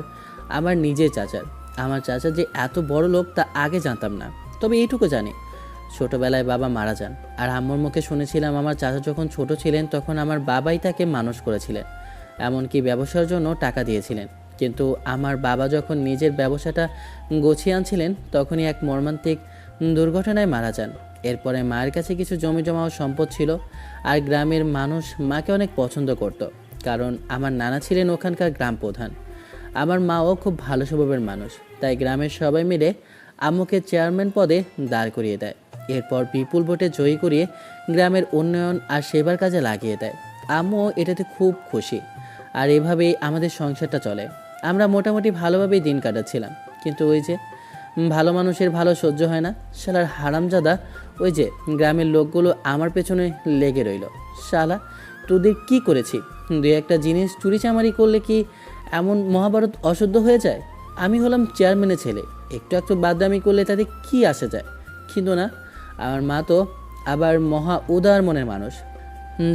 [SPEAKER 1] আমার নিজের চাচার। আমার চাচা যে এত বড় লোক তা আগে জানতাম না, তবে এইটুকু জানি ছোটবেলায় বাবা মারা যান। আর আম্মুর মুখে শুনেছিলাম আমার চাচা যখন ছোট ছিলেন তখন আমার বাবাই তাকে মানুষ করেছিলেন, এমনকি ব্যবসার জন্য টাকা দিয়েছিলেন। কিন্তু আমার বাবা যখন নিজের ব্যবসাটা গুছিয়ে আনছিলেন তখনই এক মর্মান্তিক দুর্ঘটনায় মারা যান। এরপরে মায়ের কাছে কিছু জমি জমা ও সম্পদ ছিল, আর গ্রামের মানুষ মাকে অনেক পছন্দ করত, কারণ আমার নানা ছিলেন ওখানকার গ্রাম প্রধান। আমার মাও খুব ভালো স্বভাবের মানুষ, তাই গ্রামের সবাই মিলে আম্মুকে চেয়ারম্যান পদে দাঁড় করিয়ে দেয়। এরপর বিপুল ভোটে জয়ী করিয়ে গ্রামের উন্নয়ন আর সেবার কাজে লাগিয়ে দেয়। আম্মু এটাতে খুব খুশি, আর এভাবেই আমাদের সংসারটা চলে। আমরা মোটামুটি ভালোভাবেই দিন কাটাচ্ছিলাম, কিন্তু ওই যে ভালো মানুষের ভালো সহ্য হয় না। শালার হারামজাদা ওই যে গ্রামের লোকগুলো আমার পেছনে লেগে রইল। শালা তোদের কি করেছি? দুই একটা জিনিস চুরি চামারি করলে কি এমন মহাভারত অশুদ্ধ হয়ে যায়? আমি হলাম চেয়ারম্যানের ছেলে, একটু একটু বাদদামি করলে তাতে কি আসে যায়? কিন্তু না, আমার মা তো আবার মহা উদার মনের মানুষ,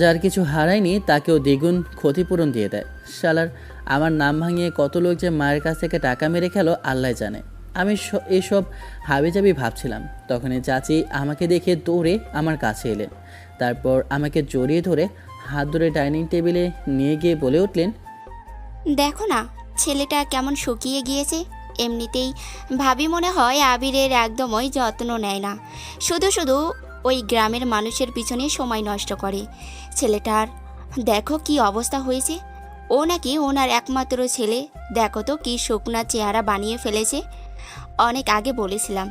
[SPEAKER 1] যার কিছু হারায়নি তাকেও দ্বিগুণ ক্ষতিপূরণ দিয়ে দেয়। শালার আমার নাম ভাঙিয়ে কত লোক যে মায়ের কাছ থেকে টাকা মেরে খেলো আল্লাহ জানে। আমি এইসব হাবিজাবি ভাবছিলাম, তখনই চাচি আমাকে দেখে দৌড়ে আমার কাছে এলেন। তারপর আমাকে জড়িয়ে ধরে হাত ধরে ডাইনিং টেবিলে নিয়ে গিয়ে বলে উঠলেন,
[SPEAKER 6] দেখো না ছেলেটা কেমন শুকিয়ে গিয়েছে। এমনিতেই ভাবি মনে হয় আবিরের একদমই যত্ন নেয় না, শুধু শুধু ওই গ্রামের মানুষের পিছনে সময় নষ্ট করে। ছেলেটার দেখো কি অবস্থা হয়েছে। ও নাকি ওনার একমাত্র ছেলে, দেখো তো কি শুকনা চেহারা বানিয়ে ফেলেছে। অনেক আগে বলেছিলাম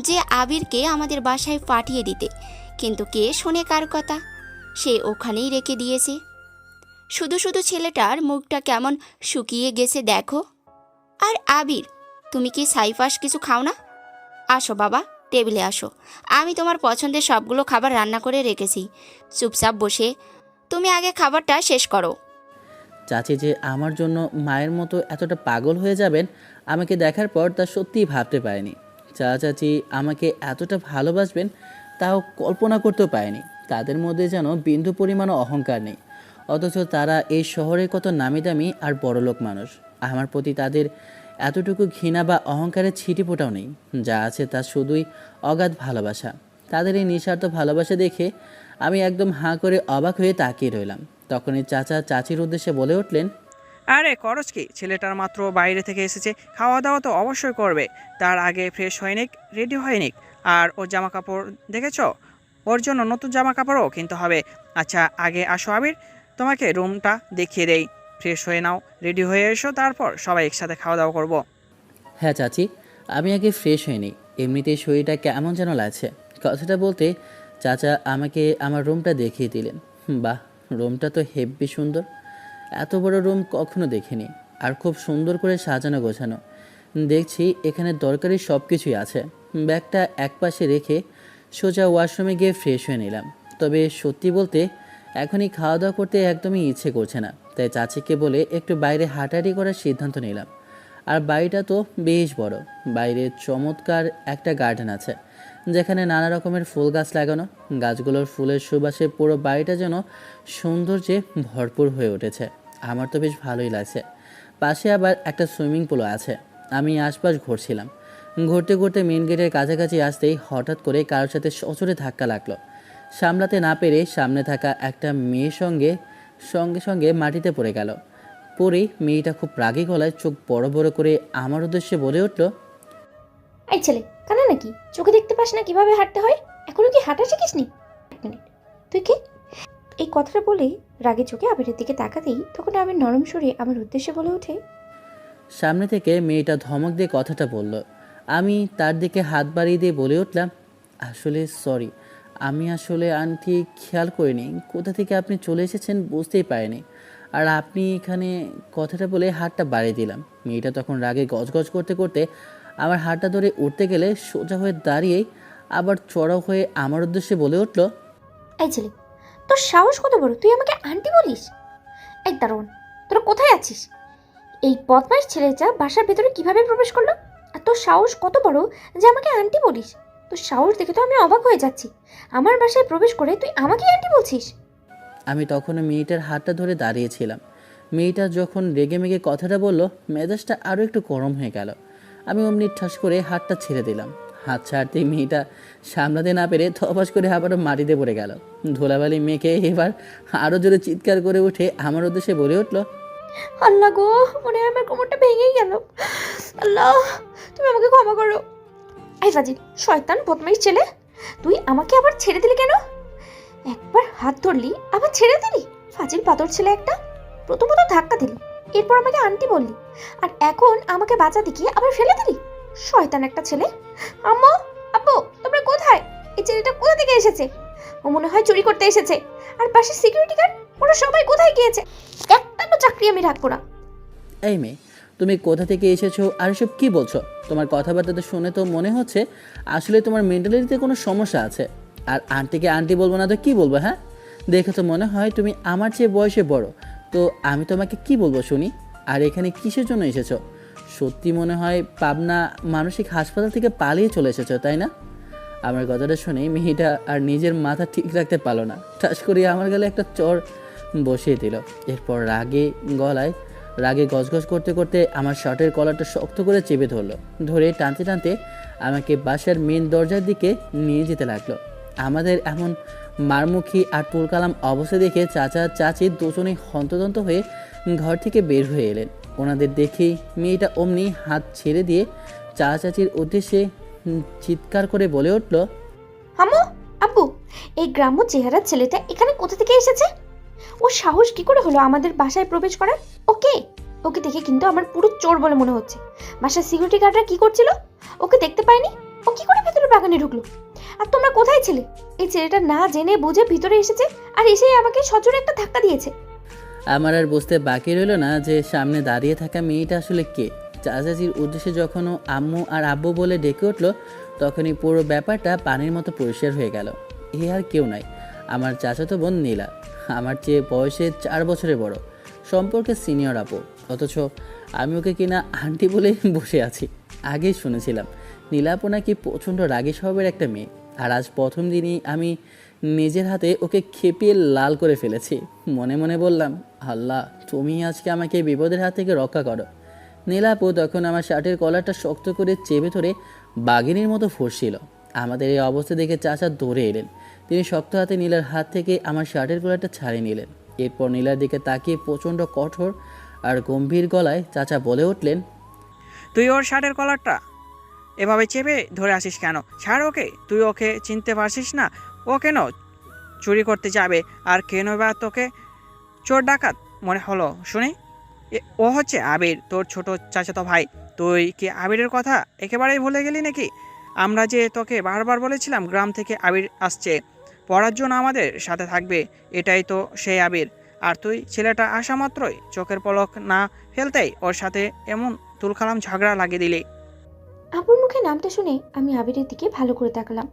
[SPEAKER 6] যে আবিরকে আমাদের বাসায় পাঠিয়ে দিতে, কিন্তু কে শোনে কার কথা, সে ওখানেই রেখে দিয়েছে। শুধু শুধু ছেলেটার মুখটা কেমন শুকিয়ে গেছে দেখো। আর আবির, তুমি কি সাইফাস কিছু খাও না? আসো বাবা, টেবিলে আসো, আমি তোমার পছন্দের সবগুলো খাবার রান্না করে রেখেছি। চুপচাপ বসে তুমি আগে খাবারটা শেষ করো।
[SPEAKER 1] চাচি যে আমার জন্য মায়ের মতো এতটা পাগল হয়ে যাবেন আমাকে দেখার পর তা সত্যিই ভাবতে পারিনি। চাচি আমাকে এতটা ভালোবাসবেন তাও কল্পনা করতেও পারিনি। তাদের মধ্যে যেন বিন্দু পরিমাণও অহংকার নেই, অথচ তারা এই শহরের কত নামি দামি আর বড়লোক মানুষ। আমার প্রতি তাদের এতটুকু ঘৃণা বা অহংকারের ছিটিফোঁটাও নেই, যা আছে তা শুধুই অগাধ ভালোবাসা। তাদের এই নিঃস্বার্থ ভালোবাসা দেখে আমি একদম হাঁ করে অবাক হয়ে তাকিয়ে রইলাম। তখনই চাচা চাচির উদ্দেশ্যে বলে উঠলেন,
[SPEAKER 5] আরে করজ কি, ছেলেটার মাত্র বাইরে থেকে এসেছে, খাওয়া দাওয়া তো অবশ্যই করবে, তার আগে ফ্রেশ হয়ে নিক, রেডি হয়ে নিক। আর ওর জামা কাপড় দেখেছো, ওর জন্য নতুন জামা কাপড়ও কিনতে হবে। আচ্ছা আগে আসো আবির, তোমাকে রুমটা দেখিয়ে দেই, ফ্রেশ হয়ে নাও, রেডি হয়ে এসো, তারপর সবাই একসাথে খাওয়া দাওয়া করবো।
[SPEAKER 1] হ্যাঁ চাচি, আমি আগে ফ্রেশ হয়ে নিই, এমনিতেই শরীরটা কেমন যেন লাগছে। কথাটা বলতে চাচা আমাকে আমার রুমটা দেখিয়ে দিলেন। বাহ, রুমটা তো হেব্বি সুন্দর, এত বড় রুম কখনো দেখিনি, আর খুব সুন্দর করে সাজানো গোছানো। দেখছি এখানে দরকারি সব কিছুই আছে। ব্যাগটা একপাশে রেখে সোজা ওয়াশরুমে গিয়ে ফ্রেশ হয়ে নিলাম। তবে সত্যি বলতে এখনই খাওয়া দাওয়া করতে একদমই ইচ্ছে করছে না, তাই চাচিকে বলে একটু বাইরে হাঁটাহাঁটি করার সিদ্ধান্ত নিলাম। আর বাড়িটা তো বেশ বড়, বাইরে চমৎকার একটা গার্ডেন আছে যেখানে নানা রকমের ফুল গাছ লাগানো। গাছগুলোর ফুলের সুবাসে পুরো বাড়িটা যেন সৌন্দর্যে ভরপুর হয়ে উঠেছে। আমার তো বেশ ভালোই লাগছে। পাশে আবার একটা সুইমিং পুলও আছে। আমি আশপাশ ঘুরছিলাম, ঘুরতে ঘুরতে মেন গেটের কাছাকাছি আসতেই হঠাৎ করে কারোর সাথে সজোরে ধাক্কা লাগলো। সামলাতে না পেরে সামনে থাকা একটা মেয়ের সঙ্গে সঙ্গে মাটিতে পড়ে গেল। পরেই মেয়েটা খুব রাগী গলায় চোখ বড় বড় করে আমার উদ্দেশ্যে বলে উঠল,
[SPEAKER 7] এই ছেলে কানা নাকি? চোখে দেখতে পাস না কিভাবে হাঁটতে হয়? এখনো কি হাঁটা শিখিসনি? এক মিনিট, তুই কে? এই কথাটা বলেই রাগে চোখে আবিরের দিকে তাকাতেই তখন আবির নরম সুরে আমার উদ্দেশ্যে বলে ওঠে,
[SPEAKER 1] সামনে থেকে মেয়েটা ধমক দিয়ে কথাটা বলল। আমি তার দিকে হাত বাড়িয়ে দিয়ে বলে উঠলাম, আসলে সরি, আমি আসলে আন্টি খেয়াল করিনি কোথা থেকে আপনি চলে এসেছেন বুঝতেই পারিনি। আর আপনি এখানে কথাটা বলে হাতটা বাড়িয়ে দিলাম। মেয়েটা তখন রাগে গজগজ করতে করতে আমার হাতটা ধরে উঠতে গেলে সোজা হয়ে দাঁড়িয়েই আবার চড়াও হয়ে আমার উদ্দেশ্যে বলে উঠল,
[SPEAKER 7] এই ছেলে, তোর সাহস কত বড় তুই আমাকে আন্টি বলিস? এই দারোয়ান, তোরা কোথায় আছিস? এই বদমাইশ ছেলেটা বাসার ভেতরে কিভাবে প্রবেশ করলো? আর তোর সাহস কত বড় যে আমাকে আন্টি বলিস? তোর সাহস দেখে তো আমি অবাক হয়ে যাচ্ছি। আমার বাসায় প্রবেশ করে তুই আমাকে আন্টি বলছিস?
[SPEAKER 1] আমি তখনও মেয়েটার হাতটা ধরে দাঁড়িয়েছিলাম। মেয়েটা যখন রেগে মেগে কথাটা বলল, মেজাজটা আরও একটু গরম হয়ে গেল। আমি অমনি ঠাস করে হাতটা ছেড়ে দিলাম। হাত ছাড়তেই মেয়েটা সামলাতে না পেরে ধপাস করে আবারও মাটিতে পড়ে গেল। ধুলাবালি মেখে এবার আরও জোরে চিৎকার করে উঠে আমার উদ্দেশ্যে বলে উঠল,
[SPEAKER 7] আল্লাহ গো, মনে হয় আমার কোমরটা ভেঙেই গেল। আল্লাহ, তুমি আমাকে ক্ষমা করো। এই ফাজিল শয়তান বদমাইশ ছেলে, তুই আমাকে আবার ছেড়ে দিলি কেন? একবার হাত ধরলি আবার ছেড়ে দিলি? ফাজিল পাতর ছেলে একটা। প্রথমত ধাক্কা দিলি, এরপর আমাকে আন্টি বললি, আর এখন আমাকে বাঁচাতে গিয়ে আবার ফেলে দিলি। শয়তান একটা ছেলে। আম্মু, আব্বু, তোমরা কোথায়? এই ছেলেটা কোথা থেকে এসেছে? ও মনে হয় চুরি করতে এসেছে। আর পাশে সিকিউরিটি গার্ড, ওরা সবাই কোথায় গিয়েছে? একটা চাকরি আমি রাখবো না।
[SPEAKER 1] এই মেয়ে, তুমি কোথা থেকে এসেছো আর এসব কী বলছো? তোমার কথাবার্তা তো শুনে তো মনে হচ্ছে আসলে তোমার মেন্টালিটিতে কোনো সমস্যা আছে। আর আন্টিকে আন্টি বলবো না তো কী বলবো? হ্যাঁ, দেখে তো মনে হয় তুমি আমার চেয়ে বয়সে বড়। তো আমি তোমাকে কি বলবো শুনি? আর এখানে কিসের জন্য এসেছো? সত্যি মনে হয় পাবনা মানসিক হাসপাতাল থেকে পালিয়ে চলে এসেছো, তাই না? আমার কথাটা শুনে মেয়েটা আর নিজের মাথা ঠিক রাখতে পারলো না, ঠাস করে আমার গালে একটা চড় বসিয়ে দিল। এরপর রাগে গজগজ করতে করতে আমার শার্টের কলারটা শক্ত করে চেপে ধরলো। ধরে টানতে টানতে আমাকে বাসার মেন দরজার দিকে নিয়ে যেতে লাগলো। আমাদের এমন মারমুখী আর তুলকালাম অবস্থা দেখে চাচা চাচি দুজনেই হন্তদন্ত হয়ে ঘর থেকে বের হয়ে এলেন। ওনাদের দেখেই মেয়েটা অমনি হাত ছেড়ে দিয়ে চাচা চাচির উদ্দেশ্যে চিৎকার করে বলে উঠল,
[SPEAKER 7] আম্মু, আব্বু, এই গ্রাম্য চেহারার ছেলেটা এখানে কোথা থেকে এসেছে? ও সাহস কি করে হলো আমাদের বাসায় প্রবেশ করার? ওকে দেখে কিন্তু আমার পুরো চোর বলে মনে হচ্ছে। বাসার সিকিউরিটি গার্ডরা কি করছিল? ওকে দেখতে পাইনি? ও কি করে ভেতরে বাগানে ঢুকলো? আর তোমরা কোথায় ছিলে? এই ছেলেটা না জেনে বুঝে ভিতরে এসেছে, আর এসেই আমাকে সজোরে একটা ধাক্কা দিয়েছে।
[SPEAKER 1] আমার আর বুঝতে বাকি রইল না যে সামনে দাঁড়িয়ে থাকা মেয়েটা আসলে কে। চাচাচির উদ্দেশ্যে যখন ও আম্মু আর আব্বু বলে ডেকে উঠল, তখনই পুরো ব্যাপারটা পানির মতো পরিষ্কার হয়ে গেল। এ আর কেউ নাই, আমার চাচাতো বোন নীলা। আমার চেয়ে বয়সে 4 বছরের বড়, সম্পর্কে সিনিয়র আপু। অথচ আমি ওকে কিনা আন্টি বলে বসে আছি। আগেই শুনেছিলাম নীলা আপু নাকি প্রচণ্ড রাগী স্বভাবের একটা মেয়ে। আর আজ প্রথম দিনই আমি নিজের হাতে ওকে খেপিয়ে লাল করে ফেলেছি। মনে মনে বললাম, আল্লাহ তুমি আজকে আমাকে এই বিপদের হাত থেকে রক্ষা করো। নীলা আপু তখন আমার শার্টের কলারটা শক্ত করে চেপে ধরে বাঘিনীর মতো ফুঁসছিল। আমাদের এই অবস্থা দেখে চাচা দৌড়ে এলেন। তিনি শক্ত হাতে নীলার হাত থেকে আমার শার্টের কলারটা ছাড়িয়ে নিলেন। এরপর নীলার দিকে তাকিয়ে প্রচণ্ড কঠোর আর গম্ভীর গলায় চাচা বলে উঠলেন,
[SPEAKER 5] তুই ওর শার্টের কলারটা এভাবে চেপে ধরে আসিস কেন? ছাড় ওকে। তুই ওকে চিনতে পারছিস না? ও কেন চুরি করতে যাবে? আর কেন বা তোকে চোর ডাকাত মনে হলো শুনি? ও হচ্ছে আবির, তোর ছোট চাচাতো ভাই। তুই কি আবিরের কথা একেবারেই ভুলে গেলি নাকি? আমরা যে তোকে বারবার বলেছিলাম গ্রাম থেকে আবির আসছে, পড়ার জন্য আমাদের সাথে থাকবে, এটাই তো সেই আবির। আর তুই ছেলেটা আসা মাত্রই চোখের পলক না ফেলতেই ওর সাথে এমন তুলকালাম ঝগড়া লাগিয়ে দিলি।
[SPEAKER 7] আব্বুর মুখে নামটা শুনে আমি আবিরের দিকে ভালো করে তাকালাম।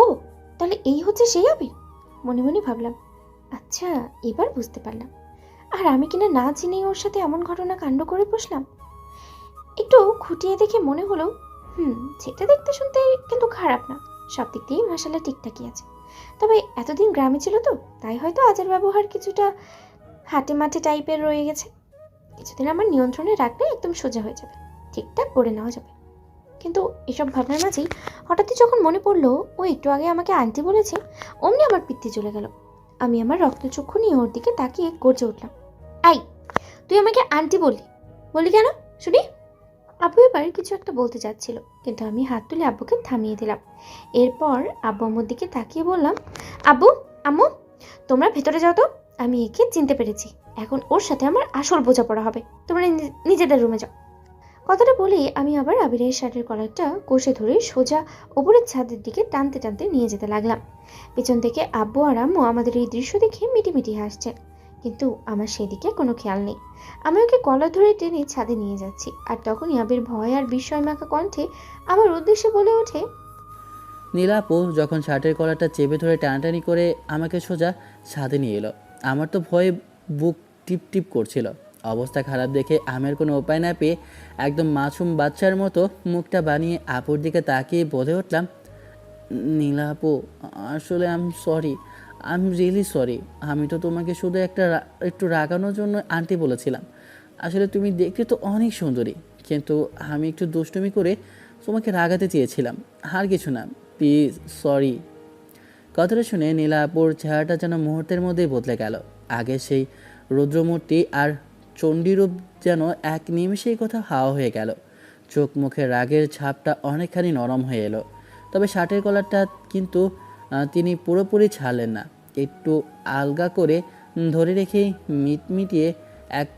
[SPEAKER 7] ও, তাহলে এই হচ্ছে সেই আবির। মনে মনে ভাবলাম, আচ্ছা এবার বুঝতে পারলাম। আর আমি কিনা না চিনেই ওর সাথে এমন ঘটনা কাণ্ড করে বসলাম। একটু খুঁটিয়ে দেখে মনে হলো, সেটা দেখতে শুনতে কিন্তু খারাপ না, সব দিক দিয়েই মাশাআল্লাহ ঠিকঠাকই আছে। তবে এতদিন গ্রামে ছিল তো, তাই হয়তো আচার ব্যবহার কিছুটা হাটে মাঠে টাইপের রয়ে গেছে। কিছুদিন আমার নিয়ন্ত্রণে রাখলে একদম সোজা হয়ে যাবে, ঠিকঠাক করে নেওয়া যাবে। কিন্তু এসব ভাবনার মাঝেই হঠাৎই যখন মনে পড়লো ও একটু আগে আমাকে আন্টি বলেছে, অমনি আমার পিত্তি চলে গেল। আমি আমার রক্তচক্ষু নিয়ে ওর দিকে তাকিয়ে গর্জে উঠলাম, আই, তুই আমাকে আন্টি বললি কেন শুনি? আব্বু এবার কিছু একটা বলতে যাচ্ছিল, কিন্তু আমি হাত তুলে আব্বুকে থামিয়ে দিলাম। এরপর আব্বু আম্মুর দিকে তাকিয়ে বললাম, আব্বু, আম্মু, তোমরা ভেতরে যাও তো। আমি একে চিনতে পেরেছি, এখন ওর সাথে আমার আসল বোঝাপড়া হবে। তোমরা নিজেদের রুমে যাও। কথাটা বলে আমি আবার আবিরের শার্টের কলারটা কষে ধরে সোজা ওপরের ছাদের দিকে টানতে টানতে নিয়ে যেতে লাগলাম। পেছন থেকে আব্বু আর আম্মু আমাদের এই দৃশ্য দেখে মিটিমিটি হাসছে, কিন্তু আমার সেদিকে কোনো খেয়াল নেই। আমি ওকে কলার ধরে টেনে ছাদে নিয়ে যাচ্ছি, আর তখনই আবির ভয় আর বিস্ময় মাখা কণ্ঠে আমার উদ্দেশ্যে বলে ওঠে,
[SPEAKER 1] নীলা আপু যখন শার্টের কলারটা চেপে ধরে টানাটানি করে আমাকে সোজা ছাদে নিয়ে এলো। আমার তো ভয়ে বুক টিপ টিপ করছিল। অবস্থা খারাপ দেখে আমার কোনো উপায় না পেয়ে একদম মাসুম বাচ্চার মতো মুখটা বানিয়ে আপুর দিকে তাকিয়ে বলে উঠলাম, নীলা আপু, আসলে সরি, রিয়েলি সরি। আমি তো তোমাকে শুধু একটু রাগানোর জন্য আন্টি বলেছিলাম। আসলে তুমি দেখতে তো অনেক সুন্দরী, কিন্তু আমি একটু দুষ্টুমি করে তোমাকে রাগাতে চেয়েছিলাম, আর কিছু না, প্লিজ সরি। কথাটা শুনে নীলা আপুর চেহারাটা যেন মুহূর্তের মধ্যেই বদলে গেল। আগে সেই রুদ্রমূর্তি আর চণ্ডীরূপ যেন এক নিমেষেই কোথাও হাওয়া হয়ে গেল। চোখ মুখে রাগের ছাপটা অনেকখানি নরম হয়ে এলো। তবে শার্টের কলারটা কিন্তু তিনি পুরোপুরি ছাড়লেন না। একটু আলগা করে ধরে রেখেই মিটমিটিয়ে এক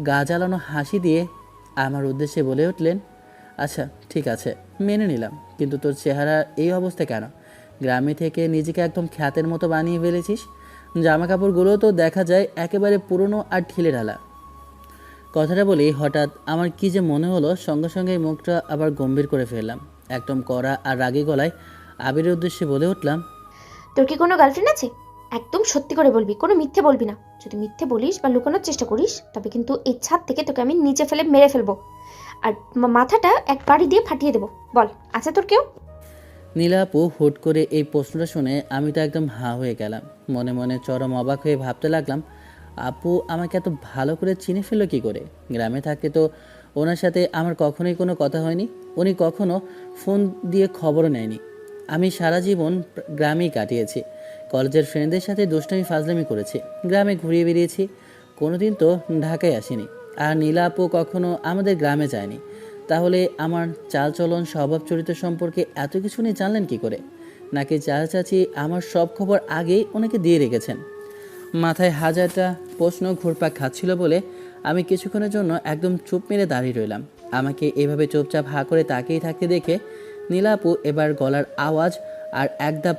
[SPEAKER 1] গা জ্বালানো হাসি দিয়ে আমার উদ্দেশ্যে বলে উঠলেন, আচ্ছা ঠিক আছে, মেনে নিলাম, কিন্তু তোর চেহারা এই অবস্থা কেন? গ্রামে থেকে নিজেকে একদম খ্যাতের মতো বানিয়ে ফেলেছিস। জামা কাপড়গুলো তো দেখা যায় একেবারে পুরনো আর ঢিলে ঢালা। কথাটা বলেই হঠাৎ আমার কী যে মনে হলো, সঙ্গে সঙ্গে মুখটা আবার গম্ভীর করে ফেললাম। একদম কড়া আর রাগী গলায় আবিরের উদ্দেশ্যে বলে উঠলাম,
[SPEAKER 7] তোর কি কোনো গার্লফ্রেন্ড আছে? একদম সত্যি করে বলবি, কোনো মিথ্যে বলবি না। যদি মিথ্যে বলিস বা লুকানোর চেষ্টা করিস, তবে কিন্তু এই ছাদ থেকে তোকে আমি নিচে ফেলে মেরে ফেলবো, আর মাথাটা এক বাড়ি দিয়ে ফাটিয়ে দেবো। বল, আছে তোর কেউ?
[SPEAKER 1] নীলা আপু হুট করে এই প্রশ্নটা শুনে আমি তো একদম হাঁ হয়ে গেলাম। মনে মনে চরম অবাক হয়ে ভাবতে লাগলাম, আপু আমাকে এত ভালো করে চিনে ফেললো কী করে? গ্রামে থাকতে তো ওনার সাথে আমার কখনোই কোনো কথা হয়নি, উনি কখনো ফোন দিয়ে খবরও নেয়নি। আমি সারা জীবন গ্রামেই কাটিয়েছি, কলেজের ফ্রেন্ডদের সাথে দুষ্টামি ফাজলামি করেছি, গ্রামে ঘুরিয়ে বেরিয়েছি, কোনো দিন তো ঢাকায় আসিনি। আর নীলা আপু কখনো আমাদের গ্রামে যায়নি। তাহলে আমার চালচলন, স্বভাব চরিত্র সম্পর্কে এত কিছু নিয়ে জানলেন কী করে? নাকি চাচি আমার সব খবর আগেই ওনাকে দিয়ে রেখেছেন? মাথায় হাজারটা প্রশ্ন ঘুরপাক খাচ্ছিল বলে আমি কিছুক্ষণের জন্য একদম চুপ মেরে দাঁড়িয়ে রইলাম। আমাকে এভাবে চুপচাপ হাঁ করে তাকিয়ে থাকতে দেখে নীলা আপু এবার গলার আওয়াজ আর একদাপ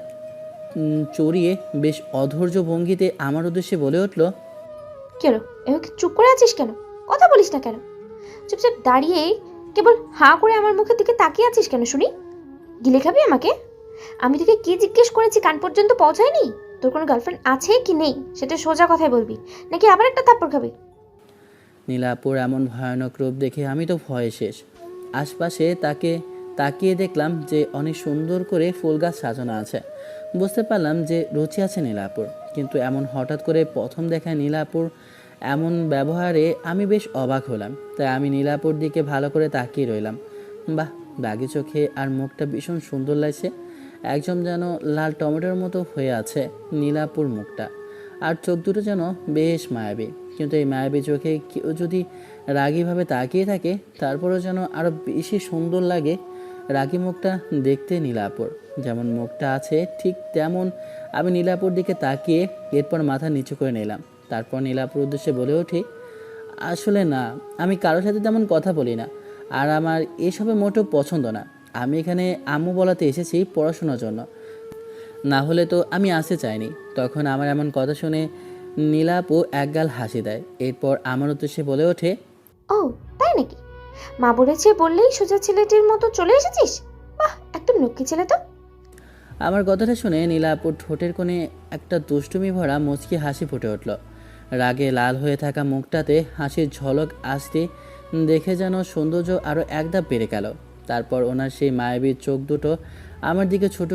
[SPEAKER 1] চড়িয়ে বেশ অধৈর্য ভঙ্গিতে আমার উদ্দেশ্যে বলে উঠল,
[SPEAKER 7] কি হলো, এমন চুপ করে আছিস কেন? কথা বলিস না কেন? চুপচাপ দাঁড়িয়ে কেবল হাঁ করে আমার মুখের দিকে তাকিয়ে আছিস কেন শুনি? গিলে খাবি আমাকে? আমি তোকে কি জিজ্ঞেস করেছি কান পর্যন্ত পৌঁছায়নি? তোর কোনো গার্লফ্রেন্ড আছে কি নেই সেটা সোজা কথাই বলবি, নাকি আবার একটা থাপ্পড় খাবি?
[SPEAKER 1] নীলা আপুর এমন ভয়ানক রূপ দেখে আমি তো ভয়ে শেষ। আশপাশে তাকিয়ে দেখলাম যে অনেক সুন্দর করে ফুল গাছ সাজানো আছে। বুঝতে পারলাম যে রুচি আছে নীলা আপুর, কিন্তু এমন হঠাৎ করে প্রথম দেখায় নীলা আপুর এমন ব্যবহারে আমি বেশ অবাক হলাম। তাই আমি নীলা আপুর দিকে ভালো করে তাকিয়ে রইলাম। বাহ, বাগি চোখে আর মুখটা ভীষণ সুন্দর লাগছে, একদম যেন লাল টমেটোর মতো হয়ে আছে নীলা আপুর মুখটা, আর চোখ দুটো যেন বেশ মায়াবী। কিন্তু এই মায়াবী চোখে কেউ যদি রাগীভাবে তাকিয়ে থাকে, তারপরেও যেন আরও বেশি সুন্দর লাগে রাগী মুখটা দেখতে নীলাপুর। যেমন মুখটা আছে ঠিক তেমন আমি নীলাপুর দিকে তাকিয়ে এরপর মাথা নিচু করে নিলাম। তারপর নীলাপুর উদ্দেশ্যে বলে উঠি, আসলে না, আমি কারোর সাথে তেমন কথা বলি না, আর আমার এসবে মোটেও পছন্দ না। আমি এখানে আম্মু বলাতে এসেছি পড়াশোনার জন্য, না হলে তো আমি আসতে চাইনি। তখন আমার এমন কথা শুনে নীলা আপু একগাল হাসি দেয়। এরপর আমার উদ্দেশ্যে বলে ওঠে,
[SPEAKER 7] ও তাই নাকি? মা বলেছে বললেই সোজা ছেলেটির মতো চলে এসেছিস। বাহ, একদম লক্ষ্মী ছেলে তো।
[SPEAKER 1] আমার কথাটা শুনে নীলা আপুর ঠোঁটের কোণে একটা দুষ্টুমি ভরা মুচকি হাসি ফুটে উঠল। রাগে লাল হয়ে থাকা মুখটাতে হাসির ঝলক আসতে দেখে যেন সৌন্দর্য আরও একধাপ বেড়ে গেল। তারপর ওনার সেই মায়াবী চোখ দুটো আমার দিকে ছোট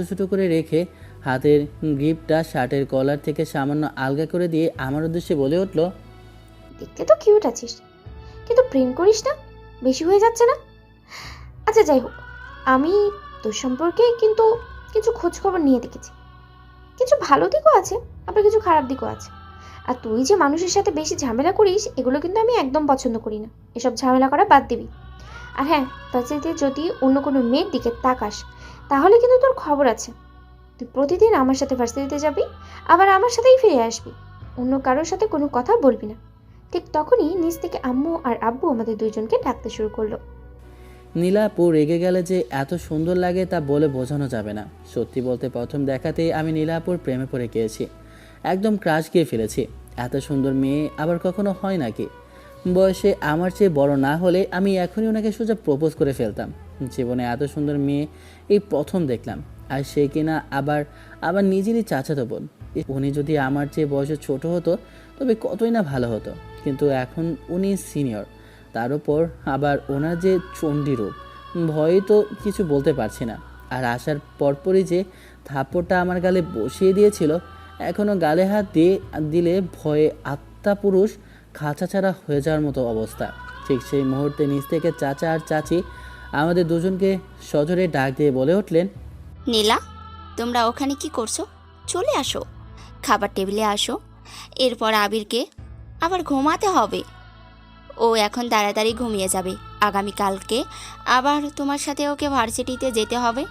[SPEAKER 1] ছোট করে রেখে হাতের গ্রিপটা শার্টের কলার থেকে সামান্য আলগা করে দিয়ে আমার উদ্দেশ্যে বলে উঠল,
[SPEAKER 7] দেখতে তো কিউট আছিস, কিন্তু প্রেম করিস না? বেশি হয়ে যাচ্ছে না? আচ্ছা যাই হোক, আমি তোর সম্পর্কে কিন্তু কিছু খোঁজ খবর নিয়ে দেখেছি। কিছু ভালো দিকও আছে, আবার কিছু খারাপ দিকও আছে। আর তুই যে মানুষের সাথে বেশি ঝামেলা করিস, এগুলো কিন্তু আমি একদম পছন্দ করি না। এসব ঝামেলা করা বাদ দিবি। আর হ্যাঁ, ভার্সিটিতে যদি অন্য কোনো মেয়ের দিকে তাকাস, তাহলে কিন্তু তোর খবর আছে। তুই প্রতিদিন আমার সাথে ভার্সিটিতে যাবি, আবার আমার সাথেই ফিরে আসবি। অন্য কারোর সাথে কোনো কথা বলবি না। ঠিক তখনই নিচ থেকে আম্মু আর আব্বু আমাদের দুইজনকে ডাকতে শুরু করলো।
[SPEAKER 1] নীলা আপু রেগে গেলে যে এত সুন্দর লাগে তা বলে বোঝানো যাবে না। সত্যি বলতে প্রথম দেখাতেই আমি নীলা আপুর প্রেমে পড়ে গিয়েছি, একদম ক্রাশ গিয়ে ফেলেছি। এত সুন্দর মেয়ে আবার কখনো হয় নাকি? বয়সে আমার চেয়ে বড় না হলে আমি এখনই ওনাকে সোজা প্রপোজ করে ফেলতাম। জীবনে এত সুন্দর মেয়ে এই প্রথম দেখলাম, আর সে কিনা আবার আবার নিজেরই চাচাতো বোন। উনি যদি আমার চেয়ে বয়সে ছোট হতো তবে কতই না ভালো হতো, কিন্তু এখন উনি সিনিয়র, তার উপর আবার ওনার যে চণ্ডী রূপ, ভয়ে তো কিছু বলতে পারছি না। আর আসার পরপরই যে থাপ্পড়টা আমার গালে বসিয়ে দিয়েছিল, এখনও গালে হাত দিলে ভয়ে আত্মা পুরুষ খাঁচা ছাড়া হয়ে যাওয়ার মতো অবস্থা। ঠিক সেই মুহূর্তে নিচ থেকে চাচা আর চাচি আমাদের দুজনকে সজোরে ডাক দিয়ে বলে উঠলেন,
[SPEAKER 6] নীলা, তোমরা ওখানে কি করছো? চলে আসো, খাবার টেবিলে আসো। এরপর আবিরকে আবার ঘুমাতে হবে। ও এখন তাড়াতাড়ি ঘুমিয়ে যাবে। আগামীকালকে আবার তোমার সাথে ওকে ভার্সিটিতে যেতে হবে।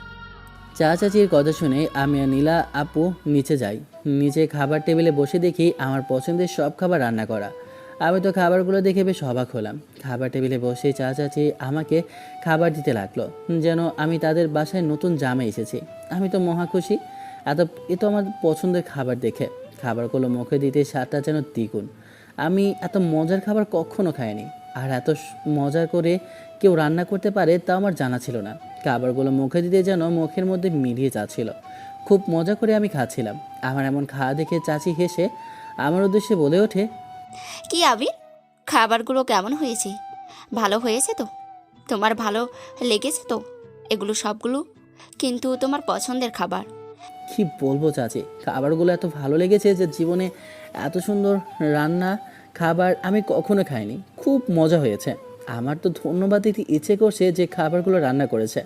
[SPEAKER 1] চাচির কথা শুনে আমি আর নীলা আপু নিচে যাই। নিচে খাবার টেবিলে বসে দেখি আমার পছন্দের সব খাবার রান্না করা। আমি তো খাবারগুলো দেখে বেশ অবাক হলাম। খাবার টেবিলে বসে চাচি আমাকে খাবার দিতে লাগলো, যেন আমি তাদের বাসায় নতুন জামে এসেছি। আমি তো মহা খুশি, এ তো আমার পছন্দের খাবার দেখে। খাবারগুলো মুখে দিতে স্বাদটা যেন দ্বিগুণ। আমি এত মজার খাবার কখনো খাইনি, আর এত মজা করে কেউ রান্না করতে পারে তা আমার জানা ছিল না। খাবারগুলো মুখে দিতে যেন মুখের মধ্যে মিলিয়ে যাচ্ছিল। খুব মজা করে আমি খাচ্ছিলাম। আমার এমন খাওয়া দেখে চাচি হেসে আমার উদ্দেশ্যে বলে ওঠে,
[SPEAKER 6] কি আবির, খাবারগুলো কেমন হয়েছে? ভালো হয়েছে তো? তোমার ভালো লেগেছে তো? এগুলো সবগুলো কিন্তু তোমার পছন্দের খাবার।
[SPEAKER 1] কি বলবো চাচি, খাবারগুলো এত ভালো লেগেছে যে জীবনে এত সুন্দর রান্না খাবার আমি কখনো খাইনি। খুব মজা হয়েছে। আমার তো ধন্যবাদ দিতে ইচ্ছে করছে যে খাবারগুলো রান্না করেছে,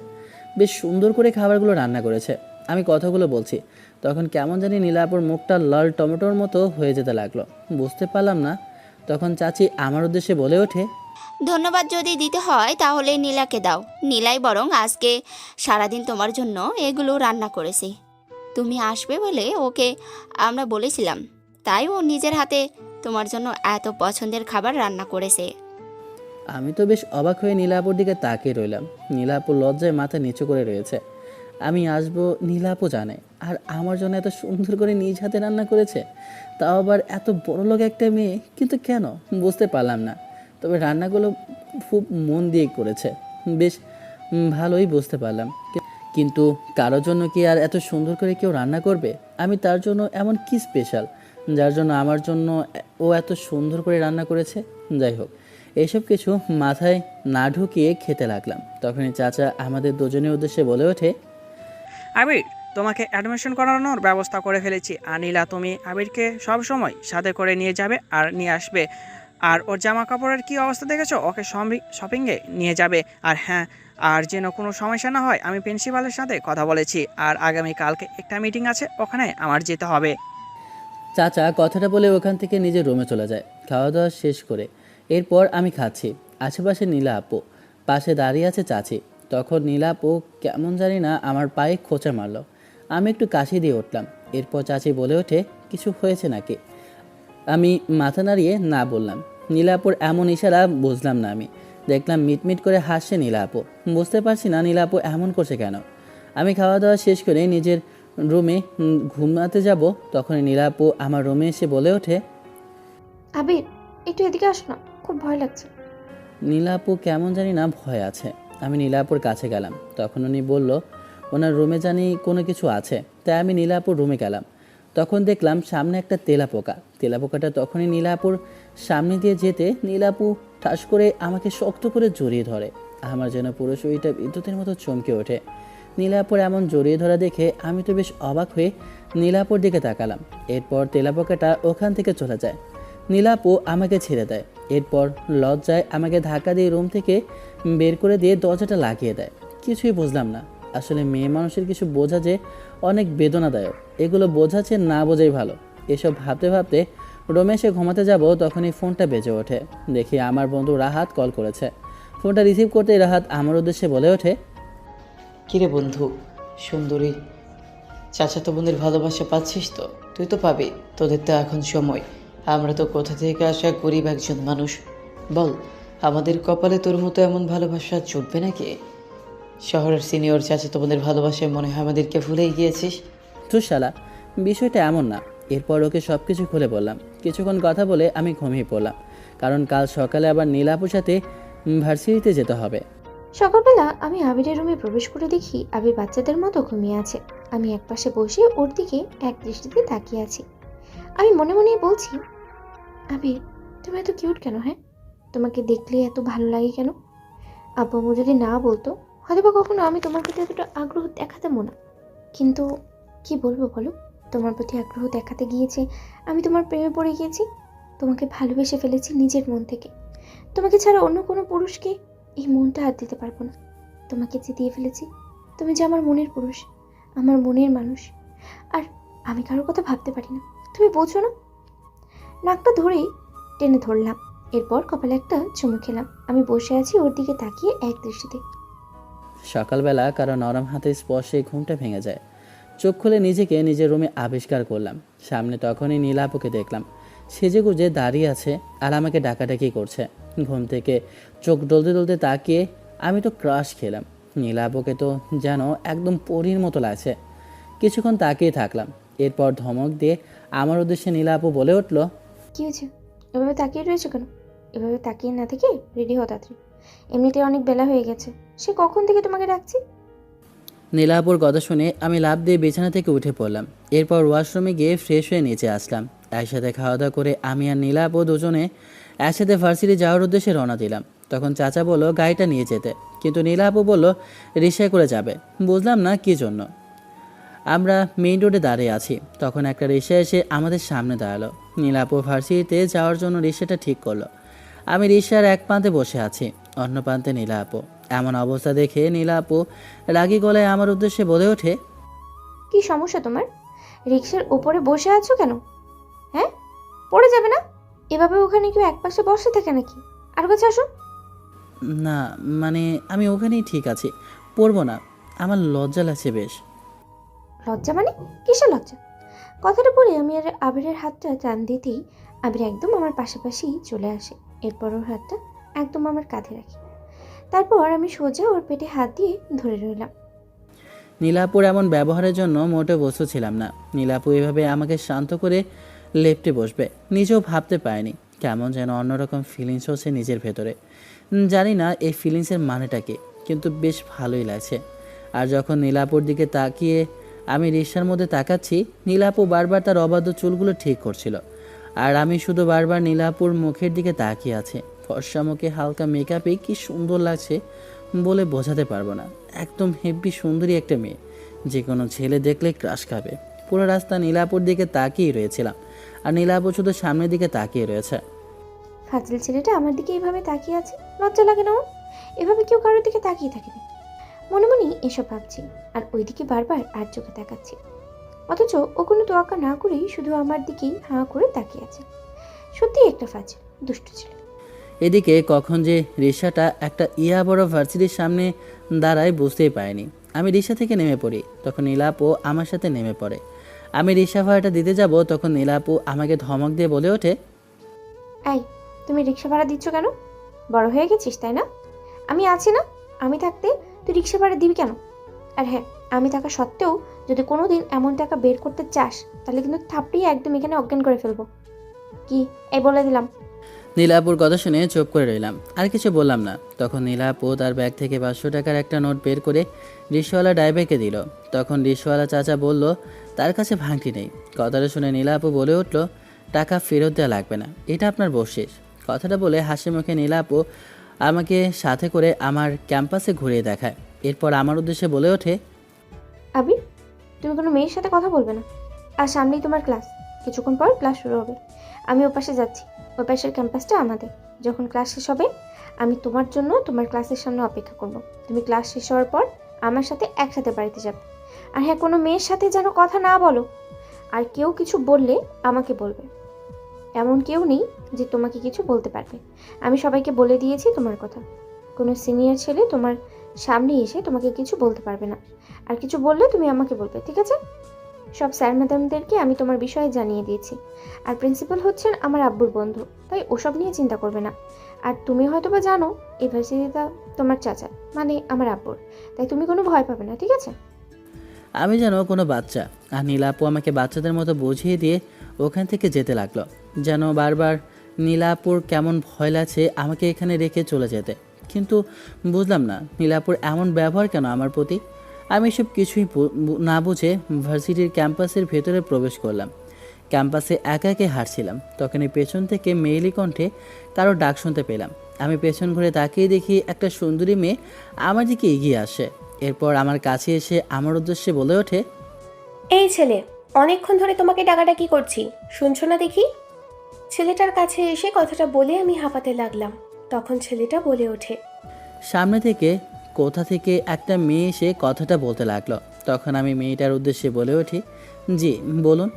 [SPEAKER 1] বেশ সুন্দর করে খাবারগুলো রান্না করেছে। আমি কথাগুলো বলছি, তখন কেমন জানি নীলাপুর মুখটা লাল টমেটোর মতো হয়ে যেতে লাগলো। বুঝতে পারলাম না। তখন চাচি আমার উদ্দেশ্যে বলে ওঠে,
[SPEAKER 6] ধন্যবাদ যদি দিতে হয় তাহলে নীলাকে দাও। নীলাই বরং আজকে সারাদিন তোমার জন্য এগুলো রান্না করেছে। তুমি আসবে বলে ওকে আমরা বলেছিলাম, তাই ও নিজের হাতে তোমার জন্য এত পছন্দের খাবার রান্না করেছে।
[SPEAKER 1] আমি তো বেশ অবাক হয়ে নীলাপুর দিকে তাকিয়ে রইলাম। নীলাপুর লজ্জায় মাথা নিচু করে রয়েছে। আমি আসবো নীলাপু জানে, আর আমার জন্য এত সুন্দর করে নিজ হাতে রান্না করেছে, তাও আবার এত বড় লোক একটা মেয়ে। কিন্তু কেন বুঝতে পারলাম না। তবে রান্নাগুলো খুব মন দিয়ে করেছে, বেশ ভালোই বুঝতে পারলাম। কিন্তু কারোর জন্য কি আর এত সুন্দর করে কেউ রান্না করবে? আমি তার জন্য এমন কি স্পেশাল যার জন্য আমার জন্য ও এত সুন্দর করে রান্না করেছে? যাই হোক, এইসব কিছু মাথায় না ঢুকিয়ে খেতে লাগলাম। তখনই চাচা আমাদের দুজনের উদ্দেশ্যে বলে ওঠে,
[SPEAKER 5] আবির, তোমাকে অ্যাডমিশন করানোর ব্যবস্থা করে ফেলেছি। আর নীলা, তুমি আবিরকে সব সময় সাথে করে নিয়ে যাবে আর নিয়ে আসবে। আর ওর জামা কাপড়ের কী অবস্থা দেখেছো? ওকে শপিংয়ে নিয়ে যাবে। আর হ্যাঁ, আর যেন কোনো সমস্যা না হয়, আমি প্রিন্সিপালের সাথে কথা বলেছি। আর আগামীকালকে একটা মিটিং আছে, ওখানে আমার যেতে হবে।
[SPEAKER 1] চাচা কথাটা বলে ওখান থেকে নিজের রুমে চলে যায় খাওয়া দাওয়া শেষ করে। এরপর আমি খাচ্ছি, আশেপাশে নীলা আপু, পাশে দাঁড়িয়ে আছে চাচি। তখন নীলা আপু কেমন জানি না আমার পায়ে খোঁচা মারলো। আমি একটু কাশি দিয়ে উঠলাম। এরপর চাচি বলে ওঠে, কিছু হয়েছে নাকি? আমি মাথা নাড়িয়ে না বললাম। নীলা আপুর এমন ইশারা বুঝলাম না। আমি দেখলাম মিটমিট করে হাসছে নীলা আপু। বুঝতে পারছি না নীলা আপু এমন করছে কেন। আমি খাওয়া দাওয়া শেষ করে নিজের রুমে ঘুমাতে যাব, তখনই নীলা আপু আমার রুমে এসে বলে ওঠে,
[SPEAKER 7] আবির, একটু এদিকে আসো না, খুব ভয় লাগছে।
[SPEAKER 1] নীলা আপু কেমন জানি না ভয় আছে। আমি নীলা আপুর কাছে গেলাম। তখন উনি বলল ওনার রুমে জানি কোনো কিছু আছে। তাই আমি নীলা আপুর রুমে গেলাম। তখন দেখলাম সামনে একটা তেলাপোকা। তেলাপোকাটা তখনই নীলা আপুর সামনে দিয়ে যেতে নীলা আপু ঠাস করে আমাকে শক্ত করে জড়িয়ে ধরে। আমার যেন পুরো শরীরটা বিদ্যুতের মতো চমকে ওঠে। নীলা আপুর এমন জড়িয়ে ধরা দেখে আমি তো বেশ অবাক হয়ে নীলা আপুর দিকে তাকালাম। এরপর তেলাপোকাটা ওখান থেকে চলে যায়। নীলা আপু আমাকে ছেড়ে দেয়। এরপর লজ্জায় আমাকে ধাক্কা দিয়ে রুম থেকে বের করে দিয়ে দরজাটা লাগিয়ে দেয়। কিছুই বুঝলাম না। আসলে মেয়ে মানুষের কিছু বোঝা যে অনেক বেদনাদায়ক, এগুলো বোঝাচ্ছে না বোঝাই ভালো। এসব ভাবতে ভাবতে রুমে এসে ঘুমাতে যাব, তখনই ফোনটা বেজে ওঠে। দেখি আমার বন্ধু রাহাত কল করেছে। ফোনটা রিসিভ করতেই রাহাত আমার উদ্দেশ্যে বলে ওঠে,
[SPEAKER 2] কিরে বন্ধু, সুন্দরী চাচাতো বোনের ভালোবাসা পাচ্ছিস তো? তুই তো পাবি, তোদের তো এখন সময়। আমরা তো কোথা থেকে আসা গরিব একজন মানুষ। বল, আমাদের কপালে তোর মতো এমন ভালোবাসা জুটবে নাকি? শহরের সিনিয়র চাচা তোমাদের ভালোবাসায় মনে হয় আমাদেরকে ভুলেই গিয়েছিস।
[SPEAKER 1] তো শালা, বিষয়টা এমন না। এরপর ওকে সব কিছু খুলে বললাম। কিছুক্ষণ কথা বলে আমি ঘুমিয়ে পড়লাম, কারণ কাল সকালে আবার নীলাপুর সাথে ভার্সিটিতে যেতে হবে।
[SPEAKER 7] সকালবেলা আমি আবিরের রুমে প্রবেশ করে দেখি আবির বাচ্চাদের মতো ঘুমিয়ে আছে। আমি একপাশে বসে ওর দিকে এক দৃষ্টিতে তাকিয়ে আছি। আমি মনে মনেই বলছি, আবির তুমি এত কিউট কেন? হ্যাঁ, তোমাকে দেখলে এত ভালো লাগে কেন? আব্বু আম্মু যদি না বলতো হয়তো বা কখনো আমি তোমার প্রতি এতটা আগ্রহ দেখাতামও না। কিন্তু কি বলবো বলো, তোমার প্রতি আগ্রহ দেখাতে গিয়েছে আমি তোমার প্রেমে পড়ে গিয়েছি। তোমাকে ভালোবেসে ফেলেছি নিজের মন থেকে। তোমাকে ছাড়া অন্য কোনো পুরুষকে এই মনটা আর দিতে পারবো না। তোমাকে জিতিয়ে ফেলেছি। তুমি যে আমার মনের পুরুষ, আমার মনের মানুষ। আর আমি কারোর কথা ভাবতে পারি না, তুমি বোঝো না? নাকটা ধরেই টেনে ধরলাম, এরপর কপালে একটা চুমু খেলাম। আমি বসে আছি ওর দিকে তাকিয়ে এক দৃষ্টিতে।
[SPEAKER 1] সকালবেলা কারো নরম হাতে স্পর্শে ঘুমটা ভেঙে যায়। চোখ খুলে নিজেকে নিজের রুমে আবিষ্কার করলাম। সামনে তখনই নীলাপুকে দেখলাম। সেজেগুজে দাঁড়িয়ে আছে আর আমাকে ডাকাডাকি করছে। ঘুম থেকে চোখ ডলতে ডলতে তাকিয়ে আমি তো ক্রাশ খেলাম। নীলাপুকে তো যেন একদম পরীর মতো লাগছে। কিছুক্ষণ তাকিয়ে থাকলাম, এরপর ধমক দিয়ে আমার উদ্দেশ্যে নীলাপু বলে উঠল,
[SPEAKER 7] কি হয়েছে? এভাবে তাকিয়ে রয়েছে কেন? এভাবে তাকিয়ে না থেকে রেডি হও তাড়াতাড়ি। এমনিতে অনেক বেলা হয়ে গেছে, সে কখন থেকে তোমাকে ডাকছি।
[SPEAKER 1] নীলাপুর কথা শুনে আমি লাফ দিয়ে বিছানা থেকে উঠে পড়লাম। এরপর ওয়াশরুমে গিয়ে ফ্রেশ হয়ে নিচে আসলাম। একসাথে খাওয়া দাওয়া করে আমি আর নীলাপু দুজনে একসাথে ভার্সিটি যাওয়ার উদ্দেশ্যে রওনা দিলাম। তখন চাচা বলল গাড়িটা নিয়ে যেতে, কিন্তু নীলাপু বলল রিক্সায় করে যাবে। বুঝলাম না কী জন্য। আমরা মেইন রোডে দাঁড়িয়ে আছি, তখন একটা রিক্সা এসে আমাদের সামনে দাঁড়ালো। নীলাপু ভার্সিটিতে যাওয়ার জন্য রিক্সাটা ঠিক করলো। আমি রিক্সার এক প্রান্তে বসে আছি, অন্য প্রান্তে নীলাপু। এমন অবস্থা দেখে নীলাপু রাগী গলায় আমার উদ্দেশ্যে বলে ওঠে,
[SPEAKER 7] কি সমস্যা তোমার? রিক্সার উপরে বসে আছো কেন? হ্যাঁ, পড়ে যাবে না? এভাবে ওখানে কেউ এক পাশে বসে থাকে নাকি? আর কাছে আসো।
[SPEAKER 1] না মানে আমি ওখানেই ঠিক আছি, পড়বো না, আমার লজ্জা লাগছে বেশ।
[SPEAKER 7] লজ্জা মানে? কিসের লজ্জা? কথাটা বলে আমি আর আবিরের হাতটা টান দিতেই আবির একদম আমার পাশাপাশি চলে আসে। এরপর ওর হাতটা একদম আমার কাঁধে রাখি। তারপর আমি সোজা ওর পেটে হাত দিয়ে ধরে রইলাম।
[SPEAKER 1] নীলাপুর এমন ব্যবহারের জন্য মোটেও প্রস্তুত ছিলাম না। নীলাপু এভাবে আমাকে শান্ত করে লেপ্টে বসবে নিজেও ভাবতে পারিনি। কেমন যেন অন্যরকম ফিলিংস হচ্ছে নিজের ভেতরে। জানি না এই ফিলিংসের মানেটা কি, কিন্তু বেশ ভালোই লাগছে। আর যখন নীলাপুর দিকে তাকিয়ে আমি রিক্সার মধ্যে তাকাচ্ছি, নীলাপু বারবার তার অবাধ্য চুলগুলো ঠিক করছিল, আর আমি শুধু বারবার নীলাপুর মুখের দিকে তাকিয়ে আছে। ফর্সা মুখে হালকা মেকআপে কি সুন্দর লাগছে বলে বোঝাতে পারবো না। একদম হেব্বি সুন্দরী একটা মেয়ে, যে কোনো ছেলে দেখলে ক্রাশ খাবে। পুরো রাস্তা নীলাপুর দিকে তাকিয়ে রয়েছিলাম, আর নীলাপুর শুধু সামনের দিকে তাকিয়ে রয়েছে।
[SPEAKER 7] ফাজিল ছেলেটা আমার দিকে এইভাবে তাকিয়ে আছে, লজ্জা লাগে না ওর? এভাবে কেউ কারোর দিকে তাকিয়ে থাকে না। মনে মনে এসব ভাবছি আর ওইদিকে বারবার আর চোখে তাকাচ্ছি, অথচ ও কোনো তোয়াক্কা না করেই শুধু আমার দিকেই হাঁ করে তাকিয়ে আছে। সত্যি একটা ফাজিল দুষ্ট ছেলে।
[SPEAKER 1] এদিকে কখন যে রিক্সাটা একটা বড় ভার্সিটির সামনে দাঁড়ায় বুঝতেই পারিনি। আমি রিক্সা থেকে নেমে পড়ি, তখন নীলাপু আমার সাথে নেমে পড়ে। আমি রিক্সা ভাড়াটা দিতে যাব, তখন নীলাপু আমাকে ধমক দিয়ে বলে ওঠে,
[SPEAKER 7] এই, তুমি রিক্সা ভাড়া দিচ্ছ কেন? বড় হয়ে গেছিস তাই না? আমি আছি না? আমি থাকতে তুই রিক্সা ভাড়া দিবি কেন? আর হ্যাঁ, আমি থাকা সত্ত্বেও যদি কোনো দিন এমন টাকা বের করতে চাস তাহলে কিন্তু থাপড়িয়ে একদম এখানে অজ্ঞান করে ফেলবো। কি, এই বলে দিলাম।
[SPEAKER 1] নীলাপুর কথা শুনে চুপ করে রইলাম, আর কিছু বললাম না। তখন নীলাপু তার ব্যাগ থেকে 500 টাকার একটা নোট বের করে রিক্সাওয়ালা ড্রাইভারকে দিল। তখন রিক্সাওয়ালা চাচা বলল তার কাছে ভাঙটি নেই। কথাটা শুনে নীলাপু বলে উঠল, টাকা ফেরত দেওয়া লাগবে না, এটা আপনার বকশিশ। কথাটা বলে হাসি মুখে নীলাপু আমাকে সাথে করে আমার ক্যাম্পাসে ঘুরিয়ে দেখায়। এরপর আমার উদ্দেশ্যে বলে ওঠে,
[SPEAKER 7] আবির, তুমি কোনো মেয়ের সাথে কথা বলবে না। আর সামনেই তোমার ক্লাস, কিছুক্ষণ পর ক্লাস শুরু হবে। আমি ও পাশে যাচ্ছি, ওই পাশের ক্যাম্পাসটা আমাদের। যখন ক্লাস শেষ হবে আমি তোমার জন্য তোমার ক্লাসের সামনে অপেক্ষা করব। তুমি ক্লাস শেষ হওয়ার পর আমার সাথে একসাথে বাড়িতে যাবে। আর হ্যাঁ, কোনো মেয়ের সাথে যেন কথা না বলো। আর কেউ কিছু বললে আমাকে বলবে। এমন কেউ নেই যে তোমাকে কিছু বলতে পারবে। আমি সবাইকে বলে দিয়েছি তোমার কথা। কোনো সিনিয়র ছেলে তোমার সামনে এসে তোমাকে কিছু বলতে পারবে না। আর কিছু বললে তুমি আমাকে বলবে, ঠিক আছে? সব স্যার ম্যাডামদেরকে আমি তোমার বিষয়ে জানিয়ে দিয়েছি। আর প্রিন্সিপাল হচ্ছেন আমার আব্বুর বন্ধু, তাই ওসব নিয়ে চিন্তা করবে না। আর তুমি হয়তো বা জানো এই ভার্সিটিটা তোমার চাচা মানে আমার আব্বুর, তাই তুমি কোনো ভয় পাবে না, ঠিক আছে?
[SPEAKER 1] আমি যেন কোনো বাচ্চা, আর নীলা আপু আমাকে বাচ্চাদের মতো বুঝিয়ে দিয়ে ওখান থেকে যেতে লাগলো। যেন বারবার নীলা আপুর কেমন ভয় লাগছে আমাকে এখানে রেখে চলে যেতে। কিন্তু বুঝলাম না নীলা আপুর এমন ব্যবহার কেন আমার প্রতি। আমি সব কিছুই না বুঝে ভার্সিটির ক্যাম্পাসের ভেতরে প্রবেশ করলাম। ক্যাম্পাসে একা একে হাঁটছিলাম, তখনই পেছন থেকে মেয়েলি কণ্ঠে কারো ডাক শুনতে পেলাম। আমি পেছন ঘুরে তাকিয়ে দেখি একটা সুন্দরী মেয়ে আমার দিকে এগিয়ে আসে। এরপর আমার কাছে এসে আমার উদ্দেশ্যে বলে ওঠে,
[SPEAKER 8] এই ছেলে, অনেকক্ষণ ধরে তোমাকে ডাকাডাকি করছি, শুনছো না দেখি? ছেলেটার কাছে এসে কথাটা বলে আমি হাঁপাতে লাগলাম। তখন ছেলেটা বলে ওঠে,
[SPEAKER 1] সামনে থেকে কোথা থেকে একটা মেয়ে এসে কথাটা বলতে লাগলো। তখন আমি মেয়েটার উদ্দেশ্যে বলে উঠি, জি বলুন।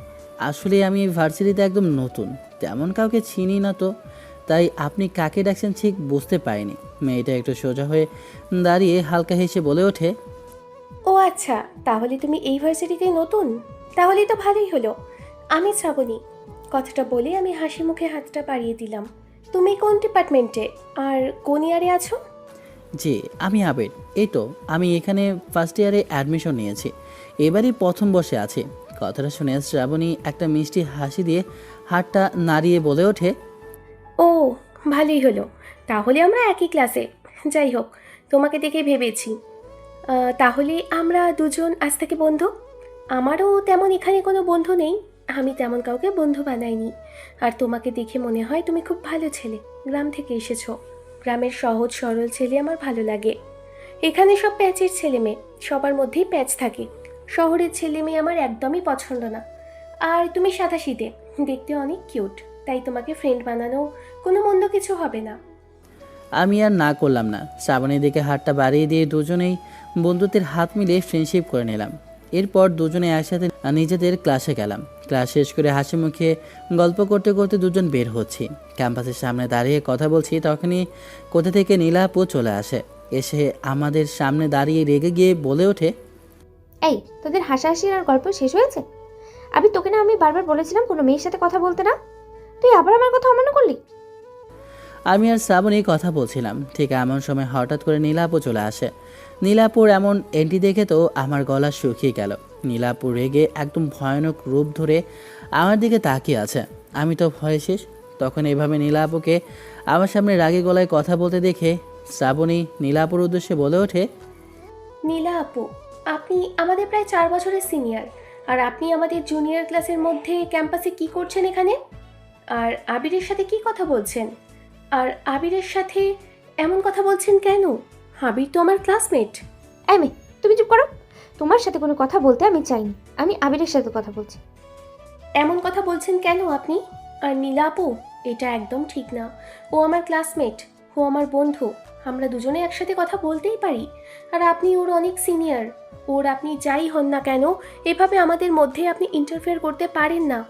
[SPEAKER 1] আসলে আমি এই ভার্সিটিতে একদম নতুন, তেমন কাউকে চিনি না, তো তাই আপনি কাকে ডাকছেন ঠিক বুঝতে পারিনি। মেয়েটা একটু সোজা হয়ে দাঁড়িয়ে হালকা হেসে বলে ওঠে,
[SPEAKER 8] ও আচ্ছা, তাহলে তুমি এই ভার্সিটিতে নতুন? তাহলেই তো ভালোই হলো। আমি শ্রাবণী। কথাটা বলে আমি হাসি মুখে হাতটা বাড়িয়ে দিলাম। তুমি কোন ডিপার্টমেন্টে আর কোন ইয়ারে আছো?
[SPEAKER 1] জি আমি আবির, এই তো আমি এখানে ফার্স্ট ইয়ারে অ্যাডমিশন নিয়েছি, এবারই প্রথম বর্ষে আছি। কথাটা শুনে শ্রাবণী একটা মিষ্টি হাসি দিয়ে হাতটা নাড়িয়ে বলে ওঠে,
[SPEAKER 8] ও, ভালোই হলো, তাহলে আমরা একই ক্লাসে। যাই হোক, তোমাকে দেখে ভেবেছি তাহলে আমরা দুজন আজ থেকে বন্ধু। আমারও তেমন এখানে কোনো বন্ধু নেই, আমি তেমন কাউকে বন্ধু বানাইনি। আর তোমাকে দেখে মনে হয় তুমি খুব ভালো ছেলে, গ্রাম থেকে এসেছো। গ্রামের সহজ সরল ছেলে আমার ভালো লাগে। এখানে সব প্যাচের ছেলে মেয়ে, সবার মধ্যেই প্যাচ থাকে। শহরের ছেলে মেয়ে আমার একদমই পছন্দ না। আর তুমি সাদাসিধে, দেখতে অনেক কিউট, তাই তোমাকে ফ্রেন্ড বানানো কোনো মন্দ কিছু হবে না।
[SPEAKER 1] আমি আর না করলাম না, শ্রাবণীর দিকে হাতটা বাড়িয়ে দিয়ে দুজনেই বন্ধুত্বের হাত মিলিয়ে ফ্রেন্ডশিপ করে নিলাম। এরপর দুজনে একসাথে নিজেদের ক্লাসে গেলাম। ক্লাস শেষ করে হাসি মুখে গল্প করতে করতে দুজন বের হচ্ছি। ক্যাম্পাসের সামনে দাঁড়িয়ে কথা বলছি, তখনই কোথা থেকে নীলা আপু চলে আসে। এসে আমাদের সামনে দাঁড়িয়ে রেগে গিয়ে বলে ওঠে,
[SPEAKER 7] এই তোদের হাসাহাসির আর গল্প শেষ হয়েছে? আবি তোকে না আমি বারবার বলেছিলাম কোনো মেয়ের সাথে কথা বলতে না, তুই আবার আমার কথা অমান্য করলি?
[SPEAKER 1] আমি আর শ্রাবণী কথা বলছিলাম, ঠিক এমন সময় হঠাৎ করে নীলা আপু চলে আসে। নীলাপুর এমন এন্ট্রি দেখে তো আমার গলা শুকিয়ে গেল। নীলাপুর রেগে একদম ভয়ানক রূপ ধরে আমার দিকে তাকিয়ে আছে। আমি তো ভয়ে শেষ। তখন এভাবে নীলাপুকে আমার সামনে রাগে গলায় কথা বলতে দেখে শ্রাবণী নীলাপুর উদ্দেশ্যে বলে ওঠে,
[SPEAKER 8] নীলা আপু, আপনি আমাদের প্রায় 4 বছরের সিনিয়র, আর আপনি আমাদের জুনিয়র ক্লাসের মধ্যে ক্যাম্পাসে কি করছেন এখানে? আর আবিরের সাথে কি কথা বলছেন? আর আবিরের সাথে এমন কথা বলছেন কেন? আবির তো আমার ক্লাসমেট।
[SPEAKER 7] এই মেয়ে, তুমি চুপ করো। তোমার সাথে কোনো কথা বলতে আমি চাইনি, আমি আবিরের সাথে কথা বলছি।
[SPEAKER 8] এমন কথা বলছেন কেন আপনি? আর নীলা আপু, এটা একদম ঠিক না। ও আমার ক্লাসমেট, ও আমার বন্ধু, আমরা দুজনে একসাথে কথা বলতেই পারি। আর আপনি ওর অনেক সিনিয়র, ওর আপনি যাই হন না কেন এভাবে আমাদের মধ্যে আপনি ইন্টারফেয়ার করতে পারেন না।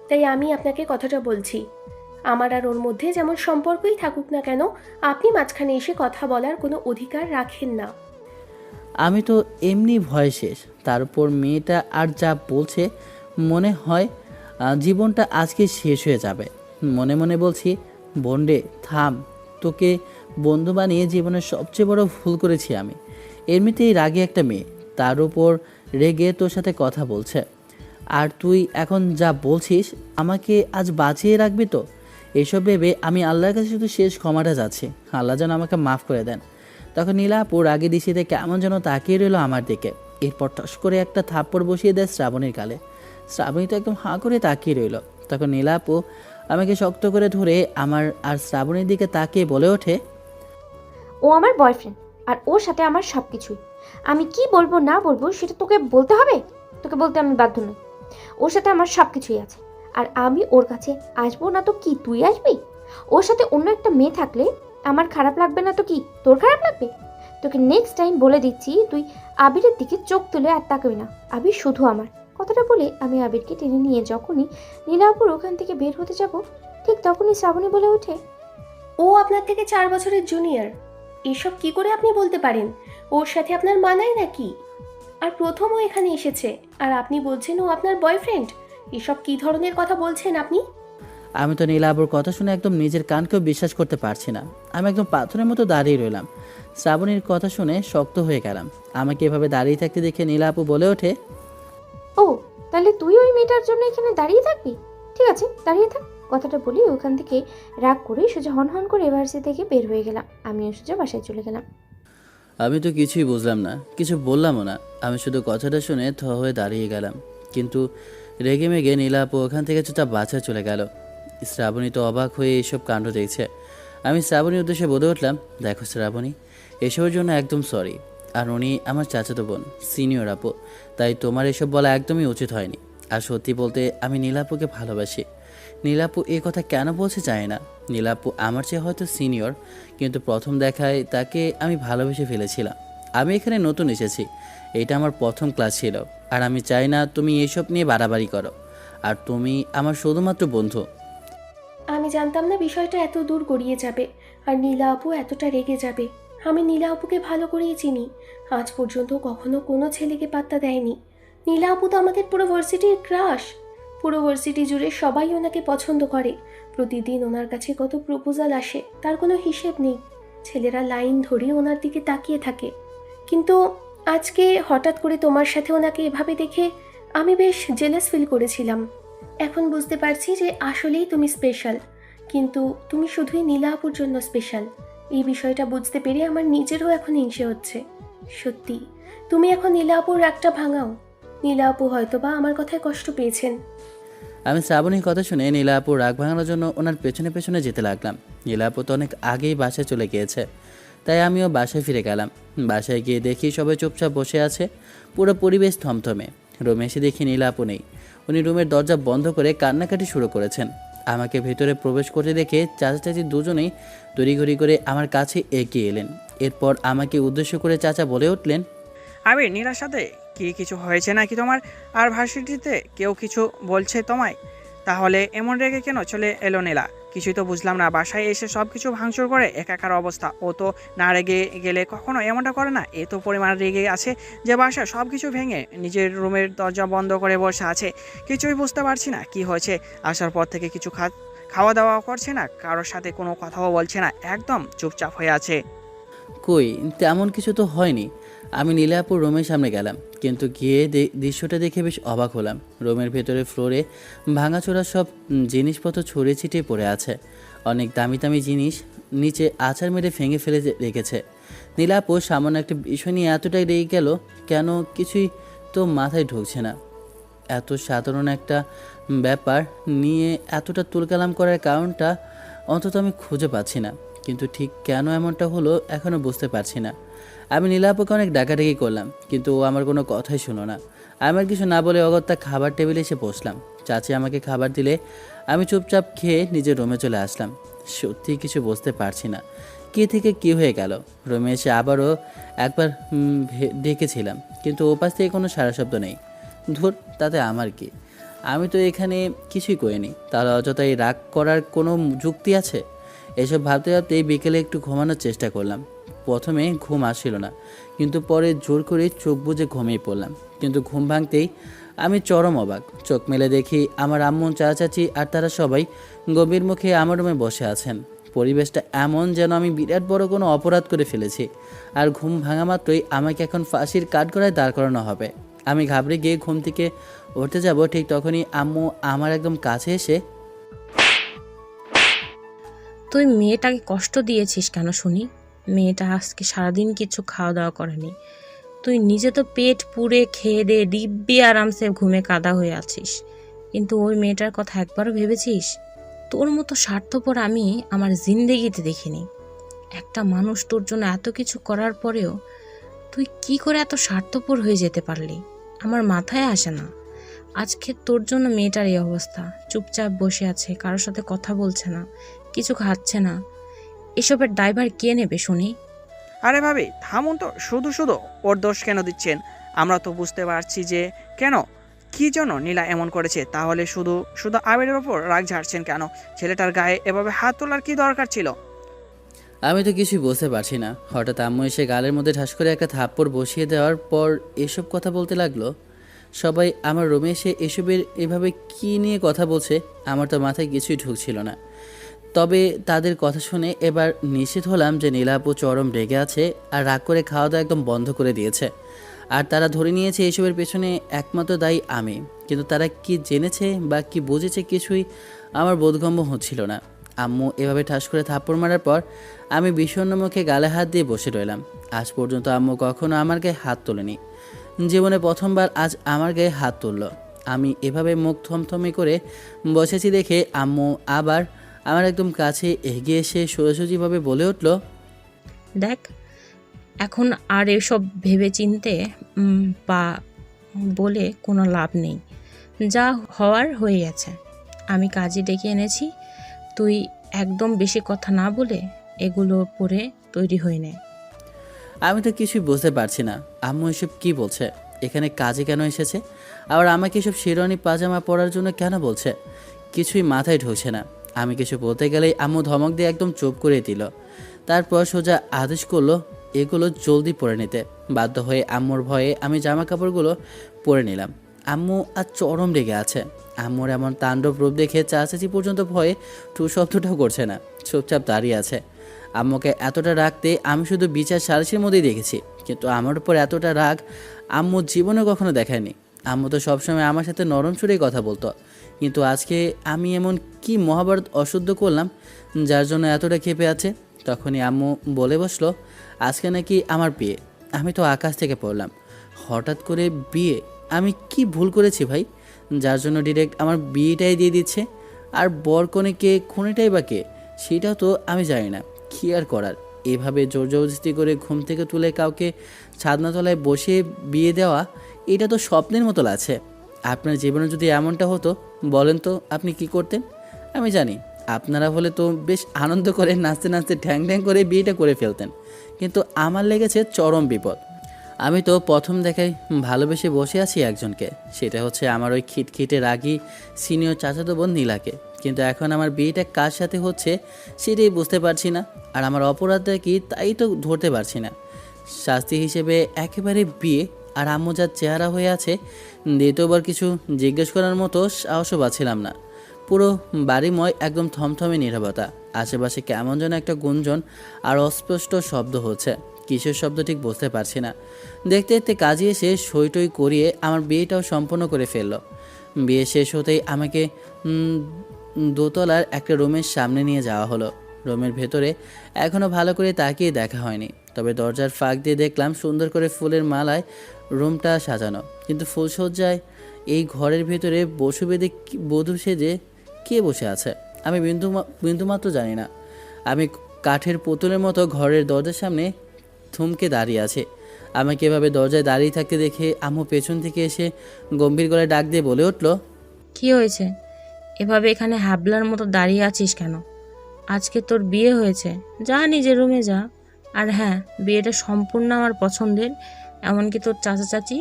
[SPEAKER 8] তাই আমি আপনাকে কথাটা বলছি, আমার আর ওর মধ্যে যেমন সম্পর্কই থাকুক না কেন, আপনি মাঝখানে এসে কথা বলার কোনো অধিকার রাখেন না।
[SPEAKER 1] আমি তো এমনি ভয় শেষ, তার উপর মেয়েটা আর যা বলছে মনে হয় জীবনটা আজকে শেষ হয়ে যাবে। মনে মনে বলছি, বন্ডে থাম, তোকে বন্ধু বানিয়ে জীবনের সবচেয়ে বড় ভুল করেছি আমি। এমনিতেই রাগে একটা মেয়ে, তার উপর রেগে তোর সাথে কথা বলছে, আর তুই এখন যা বলছিস আমাকে আজ বাঁচিয়ে রাখবি তো? এসব ভেবে আমি আল্লাহর কাছে শুধু শেষ ক্ষমাটা যাচ্ছি, আল্লাহ যেন আমাকে মাফ করে দেন। তখন নীলা আপু রাগে দিশিতে কেমন যেন তাকিয়ে রইল আমার দিকে। এরপর টস করে একটা থাপ্পড় বসিয়ে দেয় শ্রাবণীর গালে। শ্রাবণী তো একদম হাঁ করে তাকিয়ে রইল। তখন নীলা আপু আমাকে শক্ত করে ধরে আমার আর শ্রাবণীর দিকে তাকিয়ে বলে ওঠে,
[SPEAKER 7] ও আমার বয়ফ্রেন্ড, আর ওর সাথে আমার সব কিছুই। আমি কি বলবো না বলবো সেটা তোকে বলতে হবে? তোকে বলতে আমি বাধ্য নই। ওর সাথে আমার সব কিছুই আছে, আর আমি ওর কাছে আসবো না তো কি তুই আসবি? ওর সাথে অন্য একটা মেয়ে থাকলে আমার খারাপ লাগবে না তো কি তোর খারাপ লাগবে? তোকে নেক্সট টাইম বলে দিচ্ছি, তুই আবিরের দিকে চোখ তুলে আর তাকাবি না। আবির শুধু আমার। কথাটা বলে আমি আবিরকে টেনে নিয়ে যখনই নীলাপুর ওখান থেকে বের হতে যাব, ঠিক তখনই শ্রাবণী বলে ওঠে,
[SPEAKER 8] ও আপনার থেকে 4 বছরের জুনিয়র, এসব কি করে আপনি বলতে পারেন? ওর সাথে আপনার মানায় নাকি? আর প্রথম ও এখানে এসেছে, আর আপনি বলছেন ও আপনার বয়ফ্রেন্ড। এসব কী ধরনের কথা বলছেন আপনি?
[SPEAKER 1] আমি তো নীলা আপুর কথা শুনে একদম নিজের কানকেও বিশ্বাস করতে পারছি না। আমি একদম পাথরের মতো দাঁড়িয়ে রইলাম। শ্রাবণীর কথা শুনে শক্ত হয়ে গেলাম। আমাকে এভাবে দাঁড়িয়ে থাকতে দেখে নীলা আপু বলে ওঠে,
[SPEAKER 7] ও, তাহলে তুই ওই মেয়েটার জন্য এখানে দাঁড়িয়ে থাকবি? ঠিক আছে, দাঁড়িয়ে থাক। কথাটা বলি ওখান থেকে রাগ করে সোজা হন করে ভার্সিটি থেকে বের হয়ে গেলাম। আমিও সোজা বাসায় চলে গেলাম।
[SPEAKER 1] আমি তো কিছুই বুঝলাম না, কিছু বললামও না। আমি শুধু কথাটা শুনে থ হয়ে দাঁড়িয়ে গেলাম। কিন্তু রেগে মেগে নীলা আপু ওখান থেকে চুপচাপ বাসায় চলে গেল। শ্রাবণী তো অবাক হয়ে এইসব কাণ্ড দেখছে। আমি শ্রাবণীর উদ্দেশ্যে বলে উঠলাম, দেখো শ্রাবণী, এসবের জন্য একদম সরি। আর উনি আমার চাচাতো বোন, সিনিয়র আপু, তাই তোমার এসব বলা একদমই উচিত হয়নি। আর সত্যি বলতে আমি নীলাপুকে ভালোবাসি। নীলাপু এই কথা কেন বলছে জানি না। নীলাপু আমার চেয়ে হয়তো সিনিয়র, কিন্তু প্রথম দেখায় তাকে আমি ভালোবেসে ফেলেছিলাম। আমি এখানে নতুন এসেছি, এটা আমার প্রথম ক্লাস ছিল। আর আমি চাই না তুমি এইসব নিয়ে বাড়াবাড়ি করো। আর তুমি আমার শুধুমাত্র বন্ধু।
[SPEAKER 8] আমি জানতাম না বিষয়টা এত দূর গড়িয়ে যাবে, আর নীলা আপু এতটা রেগে যাবে। আমি নীলা আপুকে ভালো করেই চিনি। আজ পর্যন্ত কখনো কোনো ছেলেকে পাত্তা দেয়নি। নীলা আপু তো আমাদের পুরো ভার্সিটির ক্রাশ। পুরো ভার্সিটি জুড়ে সবাই ওনাকে পছন্দ করে। প্রতিদিন ওনার কাছে কত প্রপোজাল আসে, তার কোনো হিসেব নেই। ছেলেরা লাইন ধরে ওনার দিকে তাকিয়ে থাকে। কিন্তু আজকে হঠাৎ করে তোমার সাথে ওনাকে এভাবে দেখে আমি বেশ জেলাস ফিল করেছিলাম। এখন বুঝতে পারছি যে আসলেই তুমি স্পেশাল, কিন্তু তুমি শুধুই নীলা আপুর জন্য স্পেশাল। এই বিষয়টা বুঝতে পেরে আমার নিজেরও এখন হিংসে হচ্ছে। সত্যি, তুমি এখন নীলা আপুর রাগটা ভাঙাও। নীলা আপু হয়তোবা আমার কথায় কষ্ট পেয়েছেন।
[SPEAKER 1] আমি শ্রাবণীর কথা শুনে নীলা আপুর রাগ ভাঙানোর জন্য ওনার পেছনে পেছনে যেতে লাগলাম। নীলা আপু তো অনেক আগেই বাসায় চলে গিয়েছে, তাই আমিও বাসায় ফিরে গেলাম। বাসায় গিয়ে দেখি সবাই চুপচাপ বসে আছে, পুরো পরিবেশ থমথমে। রুমে এসে দেখি নীলা আপু নেই। উনি রুমের দরজা বন্ধ করে কান্নাকাটি শুরু করেছেন। আমাকে ভেতরে প্রবেশ করতে দেখে চাচা চাচি দুজনেই তড়িঘড়ি করে আমার কাছে এগিয়ে এলেন। এরপর আমাকে উদ্দেশ্য করে চাচা বলে উঠলেন,
[SPEAKER 5] আবির, নীলার সাথে কি কিছু হয়েছে নাকি তোমার? আর ভার্সিটিতে কেউ কিছু বলছে তোমায়? তাহলে এমন রেগে কেন চলে এলো নীলা? কিছুই তো বুঝলাম না। বাসায় এসে সব কিছু ভাঙচুর করে একাকার অবস্থা। ও তো না রেগে গেলে কখনো এমনটা করে না। এত পরিমাণ রেগে আছে যে বাসায় সব কিছু ভেঙে নিজের রুমের দরজা বন্ধ করে বসে আছে। কিছুই বুঝতে পারছি না কি হয়েছে। আসার পর থেকে কিছু খাওয়া দাওয়া করছে না, কারোর সাথে কোনো কথাও বলছে না, একদম চুপচাপ হয়ে আছে।
[SPEAKER 1] কই, তেমন কিছু তো হয়নি। আমি নীলাপুর রুমের সামনে গেলাম, কিন্তু গিয়ে দৃশ্যটা দেখে বেশ অবাক হলাম। রুমের ভেতরে ফ্লোরে ভাঙাচোরা সব জিনিসপত্র ছড়িয়ে ছিটিয়ে পড়ে আছে। অনেক দামি দামি জিনিস নিচে আছাড় মেরে ভেঙে ফেলে রেখেছে। নীলাপু সামান্য একটা বিষয় নিয়ে এতটাই রেগে গেল কেন, কিছুই তো মাথায় ঢুকছে না। এত সাধারণ একটা ব্যাপার নিয়ে এতটা তুলকালাম করার কারণটা অন্তত আমি খুঁজে পাচ্ছি না। কিন্তু ঠিক কেন এমনটা হলো এখনও বুঝতে পারছি না। আমি নীলাপুকে অনেক ডাকাডাকি করলাম, কিন্তু ও আমার কোনো কথাই শুনো না। আমার কিছু না বলে অগত্যা খাবার টেবিলে এসে বসলাম। চাচি আমাকে খাবার দিলে আমি চুপচাপ খেয়ে নিজের রুমে চলে আসলাম। সত্যি কিছু বুঝতে পারছি না কী থেকে কী হয়ে গেল। রুমে এসে আবারও একবার ডেকেছিলাম, কিন্তু ওপাশ থেকে কোনো সারা শব্দ নেই। ধুর, তাতে আমার কি? আমি তো এখানে কিছুই করিনি, তাহলে অযথাই রাগ করার কোনো যুক্তি আছে? এসব ভাবতে ভাবতেই বিকেলে একটু ঘুমানোর চেষ্টা করলাম। প্রথমে ঘুম আসছিল না, কিন্তু পরে জোর করে চোখ বুজে ঘুমিয়ে পড়লাম। কিন্তু ঘুম ভাঙতেই আমি চরম অবাক। চোখ মেলে দেখি আমার আম্মু, চাচি আর তারা সবাই গভীর মুখে আমার রুমে বসে আছেন। পরিবেশটা এমন যেন আমি বিরাট বড় কোনো অপরাধ করে ফেলেছি, আর ঘুম ভাঙা মাত্রই আমাকে এখন ফাঁসির কাঠগড়ায় দাঁড় করানো হবে। আমি ঘাবড়ে গিয়ে ঘুম থেকে উঠতে যাব, ঠিক তখনই আম্মু আমার একদম কাছে এসে,
[SPEAKER 4] তুই মেয়েটাকে কষ্ট দিয়েছিস কেন শুনি? মেয়েটা আজকে সারাদিন কিছু খাওয়া দাওয়া করেনি। তুই নিজে তো পেট পুড়ে খেয়ে দে দিব্যি আরামসে ঘুমে কাদা হয়ে আছিস, কিন্তু ওই মেয়েটার কথা একবারও ভেবেছিস? তোর মতো স্বার্থপর আমি আমার জিন্দেগিতে দেখিনি। একটা মানুষ তোর জন্য এত কিছু করার পরেও তুই কি করে এত স্বার্থপর হয়ে যেতে পারলি আমার মাথায় আসে না। আজকে তোর জন্য মেয়েটার এই অবস্থা, চুপচাপ বসে আছে, কারোর সাথে কথা বলছে না, কিছু খাচ্ছে না। এসবের দায়ভার কে নেবে শুনি?
[SPEAKER 5] আরে ভাবি, থামুন তো। শুধু শুধু ওর দোষ কেন দিচ্ছেন? আমরা তো বুঝতে পারছি যে কেন, কি জন্য নীলা এমন করেছে। তাহলে শুধু শুধু আবিরের ওপর রাগ ঝাড়ছেন কেন? ছেলেটার গায়ে এভাবে হাত তোলার কি দরকার ছিল?
[SPEAKER 1] আমি তো কিছুই বুঝতে পারছি না। হঠাৎ আম্মু এসে গালের মধ্যে ঠাস করে একটা থাপ্পড় বসিয়ে দেওয়ার পর এসব কথা বলতে লাগলো। সবাই আমার রুমে এসে এসবের এভাবে কী নিয়ে কথা বলছে আমার তো মাথায় কিছুই ঢুকছিল না। তবে তাদের কথা শুনে এবার নিশ্চিত হলাম যে নীলা আপু চরম রেগে আছে আর রাগ করে খাওয়া দাওয়া একদম বন্ধ করে দিয়েছে। আর তারা ধরে নিয়েছে এসবের পেছনে একমাত্র দায়ী আমি। কিন্তু তারা কি জেনেছে বা কি বুঝেছে কিছুই আমার বোধগম্য হচ্ছিল না। আম্মু এভাবে ঠাস করে থাপ্পড় মারার পর আমি বিষণ্ণ মুখে গালে হাত দিয়ে বসে রইলাম। আজ পর্যন্ত আম্মু কখনো আমার গায়ে হাত তোলেনি। জীবনে প্রথমবার আজ আমার গায়ে হাত তুলল। আমি এভাবে মুখ থমথমে করে বসেছি দেখে আম্মু আবার আমার একদম কাছে এগিয়ে এসে সোজাসুজিভাবে বলে উঠল,
[SPEAKER 4] দেখ, এখন আর এসব ভেবে চিনতে বা বলে কোনো লাভ নেই। যা হওয়ার হয়ে গেছে। আমি কাজে ডেকে এনেছি, তুই একদম বেশি কথা না বলে এগুলো পরে তৈরি হয়ে নে।
[SPEAKER 1] আমি তো কিছুই বুঝতে পারছি না আম্মু এসব কী বলছে। এখানে কাজে কেন এসেছে? আবার আমাকে এসব শেরওয়ানি পাজামা পরার জন্য কেন বলছে? কিছুই মাথায় ঢুকছে না। আমি কিছু বলতে গেলেই আম্মু ধমক দিয়ে একদম চুপ করে দিল। তারপর সোজা আদেশ করলো এগুলো জলদি পরে নিতে। বাধ্য হয়ে আম্মুর ভয়ে আমি জামা কাপড়গুলো পরে নিলাম। আম্মু আর চরম রেগে আছে। আম্মুর এমন তাণ্ডব রূপ দেখে চাচাচি পর্যন্ত ভয়ে টু শব্দটাও করছে না, চুপচাপ দাঁড়িয়ে আছে। আম্মুকে এতটা রাখতে আমি শুধু বিচার সালিসের মধ্যেই দেখেছি, কিন্তু আমার উপর এতটা রাগ আম্মু জীবনে কখনো দেখায়নি। আম্মু তো সবসময় আমার সাথে নরম সুরেই কথা বলতো, কিন্তু আজকে আমি এমন কি মহাভারত অশুদ্ধ করলাম যার জন্য এতটা ক্ষেপে আছে। তখনই আম্মু বলে বসলো আজকে নাকি আমার বিয়ে। আমি তো আকাশ থেকে পড়লাম, হঠাৎ করে বিয়ে? আমি কি ভুল করেছি ভাই, যার জন্য ডিরেক্ট আমার বিয়েটাই দিয়ে দিচ্ছে? আর বর কনেকে খুনিটাই বা কে সেটাও তো আমি জানি না। কী আর করার, এভাবে জোর জবরদস্তি করে ঘুম থেকে তুলে কাউকে ছাদনাতলায় বসিয়ে বিয়ে দেওয়া, এটা তো স্বপ্নের মতো লাগছে। আপনার জীবনে যদি এমনটা হতো বলেন তো আপনি কি করতেন? আমি জানি আপনারা হলে তো বেশ আনন্দ করে নাচতে নাচতে ঠ্যাং ঠ্যাং করে বিয়েটা করে ফেলতেন, কিন্তু আমার লেগেছে চরম বিপদ। আমি তো প্রথম দেখাই ভালোবেসে বসে আছি একজনকে, সেটা হচ্ছে আমার ওই খিটখিটে রাগী সিনিয়র চাচাতো বোন নীলাকে। কিন্তু এখন আমার বিয়েটা কার সাথে হচ্ছে সেটাই বুঝতে পারছি না। আর আমার অপরাধটা কি তাই তো ধরতে পারছি না। শাস্তি হিসেবে একেবারে বিয়ে, আর আম্মু যার চেহারা হয়ে আছে দ্বিতীয়বার কিছু জিজ্ঞেস করার মতো সাহসও পাচ্ছিলাম না। পুরো বাড়িময় একদম থমথমে নীরবতা। আশেপাশে কেমন যেন একটা গুঞ্জন আর অস্পষ্ট শব্দ হচ্ছে। কিসের শব্দ ঠিক বুঝতে পারছি না। দেখতে দেখতে কাজে এসে সইটই করিয়ে আমার বিয়েটাও সম্পন্ন করে ফেললো। বিয়ে শেষ হতেই আমাকে দোতলার একটা রুমের সামনে নিয়ে যাওয়া হলো। রুমের ভেতরে এখনও ভালো করে তাকিয়ে দেখা হয়নি, তবে দরজার ফাঁক দিয়ে দেখলাম সুন্দর করে ফুলের মালায় রুমটা সাজানো। কিন্তু ফুলসজ্জায় এই ঘরের ভেতরে বসু বেঁধে বধূ সেজে কে বসে আছে আমি বিন্দুমাত্র জানি না। আমি কাঠের পুতুলের মতো ঘরের দরজার সামনে থমকে দাঁড়িয়ে আছে। আমাকে এভাবে দরজায় দাঁড়িয়ে থাকতে দেখে আম্মু পেছন থেকে এসে গম্ভীর গলায় ডাক দিয়ে বলে উঠল,
[SPEAKER 4] কি হয়েছে? এভাবে এখানে হাবলার মতো দাঁড়িয়ে আছিস কেন? আজকে তোর বিয়ে হয়েছে, যা নিজের রুমে যা। আর হ্যাঁ, বিয়েটা সম্পূর্ণ আমার পছন্দের, এমনকি তোর চাচা চাচি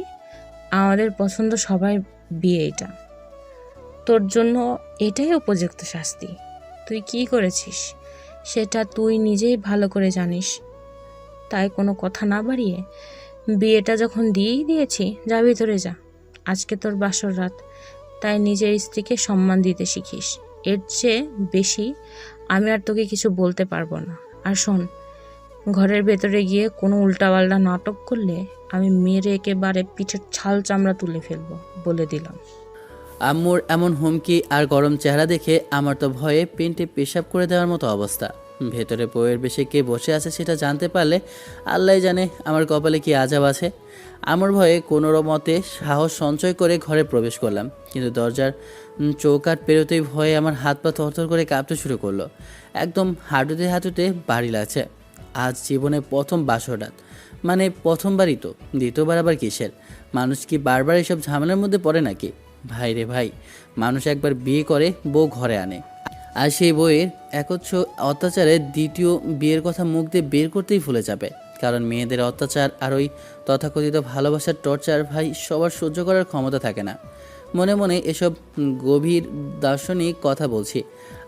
[SPEAKER 4] আমাদের পছন্দ সবাই বিয়ে। এটা তোর জন্য এটাই উপযুক্ত শাস্তি। তুই কি করেছিস সেটা তুই নিজেই ভালো করে জানিস। তাই কোনো কথা না বাড়িয়ে বিয়েটা যখন দিয়েই দিয়েছি, যা ভিতরে যা। আজকে তোর বাসর রাত, তাই নিজের স্ত্রীকে সম্মান দিতে শিখিস। এর চেয়ে বেশি আমি আর তোকে কিছু বলতে পারবো না। আর শোন, ঘরের ভেতরে গিয়ে কোনো উল্টাপাল্টা নাটক করলে আমি মেরে একেবারে পিঠের ছাল চামড়া তুলে ফেলবো, বলে দিলাম।
[SPEAKER 1] আম্মুর এমন হুমকি আর গরম চেহারা দেখে আমার তো ভয়ে পেন্টে পেশাব করে দেওয়ার মতো অবস্থা। ভেতরে বউয়ের বেশে কে বসে আছে সেটা জানতে পারলে আল্লাহ জানে আমার কপালে কি আজাব আছে। আমার ভয়ে কোনো মতে সাহস সঞ্চয় করে ঘরে প্রবেশ করলাম, কিন্তু দরজার চৌকাঠ পেরোতেই ভয়ে আমার হাত পা থরথর করে কাঁপতে শুরু করলো। একদম হাঁটুতে হাঁটুতে বাড়ি লাগছে। আজ জীবনে প্রথম বাসর রাত, মানে প্রথমবারই তো, দ্বিতীয়বার আবার কিসের? মানুষ কি বারবার এসব ঝামেলার মধ্যে পড়ে নাকি? ভাই রে ভাই, মানুষ একবার বিয়ে করে বউ ঘরে আনে, আর সেই বইয়ের একচ্ছ অত্যাচারে দ্বিতীয় বিয়ের কথা মুখ দিয়ে বের করতেই ভুলে যাবে। কারণ মেয়েদের অত্যাচার আর ওই তথাকথিত ভালোবাসার টর্চার ভাই সবার সহ্য করার ক্ষমতা থাকে না। মনে মনে এসব গভীর দার্শনিক কথা বলছি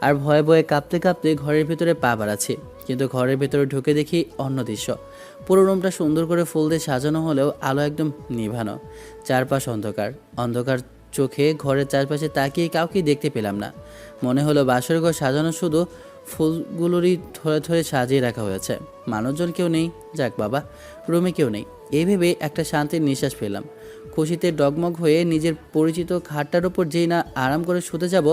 [SPEAKER 1] আর ভয়ে ভয়ে কাঁপতে কাঁপতে ঘরের ভিতরে পা বাড়াচ্ছি। কিন্তু ঘরের ভেতরে ঢুকে দেখি অন্য দৃশ্য। পুরো রুমটা সুন্দর করে ফুল দিয়ে সাজানো হলেও আলো একদম নিভানো, চারপাশ অন্ধকার। অন্ধকার চোখে ঘরের চারপাশে তাকিয়ে কাউকে দেখতে পেলাম না। মনে হলো বাসর ঘর সাজানো শুধু ফুলগুলোরই ধরে ধরে সাজিয়ে রাখা হয়েছে, মানুষজন কেউ নেই। যাক বাবা, রুমে কেউ নেই, এই ভেবে একটা শান্তির নিঃশ্বাস পেলাম। খুশিতে ডগমগ হয়ে নিজের পরিচিত খাটটার ওপর যেই না আরাম করে শুতে যাব,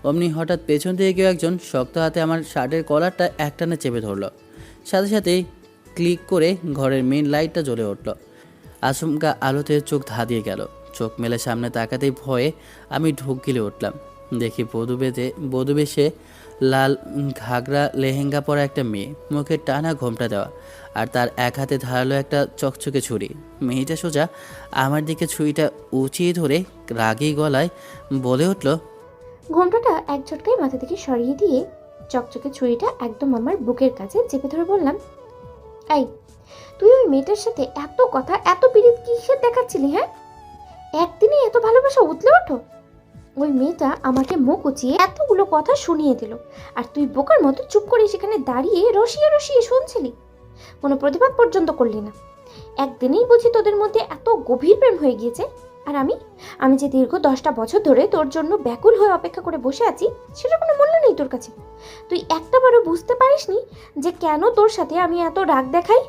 [SPEAKER 1] অমনি হঠাৎ পেছন থেকে কেউ একজন শক্ত হাতে আমার শার্টের কলারটা একটানে চেপে ধরলো। সাথে সাথেই ক্লিক করে ঘরের মেন লাইটটা জ্বলে উঠল। আচমকা আলোতে চোখ ধাঁধিয়ে গেল। চোখ মেলে সামনে তাকাতেই ভয়ে আমি ঢোক গিলে উঠলাম। দেখি বধূবেশে লাল ঘাগরা লেহেঙ্গা পরা একটা মেয়ে, মুখে টানা ঘোমটা দেওয়া, আর তার এক হাতে ধারালো একটা চকচকে ছুরি। মেয়েটা সোজা আমার দিকে ছুরিটা উঁচিয়ে ধরে রাগী গলায় বলে উঠল,
[SPEAKER 7] ঘোমটাটা এক ঝটকায় মাথা থেকে সরিয়ে দিয়ে চকচকে ছুরিটা একদম আমার বুকের কাছে চেপে ধরে বললাম, এই তুই ওই মেয়েটার সাথে এত কথা এত পীড়িত কিসের দেখাচ্ছিলি? হ্যাঁ, একদিনে এত ভালোবাসা উতলে ওঠো? ওই মেয়েটা আমাকে মুখ উঁচিয়ে এতগুলো কথা শুনিয়ে দিল, আর তুই বোকার মতো চুপ করে সেখানে দাঁড়িয়ে রসিয়ে রসিয়ে শুনছিলি, কোনো প্রতিবাদ পর্যন্ত করলি না। একদিনেই বুঝি তোদের মধ্যে এত গভীর প্রেম হয়ে গিয়েছে? আর আমি যে দীর্ঘ 10টা বছর ধরে তোর জন্য ব্যাকুল হয়ে অপেক্ষা করে বসে আছি, সেটার কোনো মূল্য নেই তোর কাছে। তুই একটাবারও বুঝতে পারিসনি যে কেন তোর সাথে আমি এত রাগ দেখাই,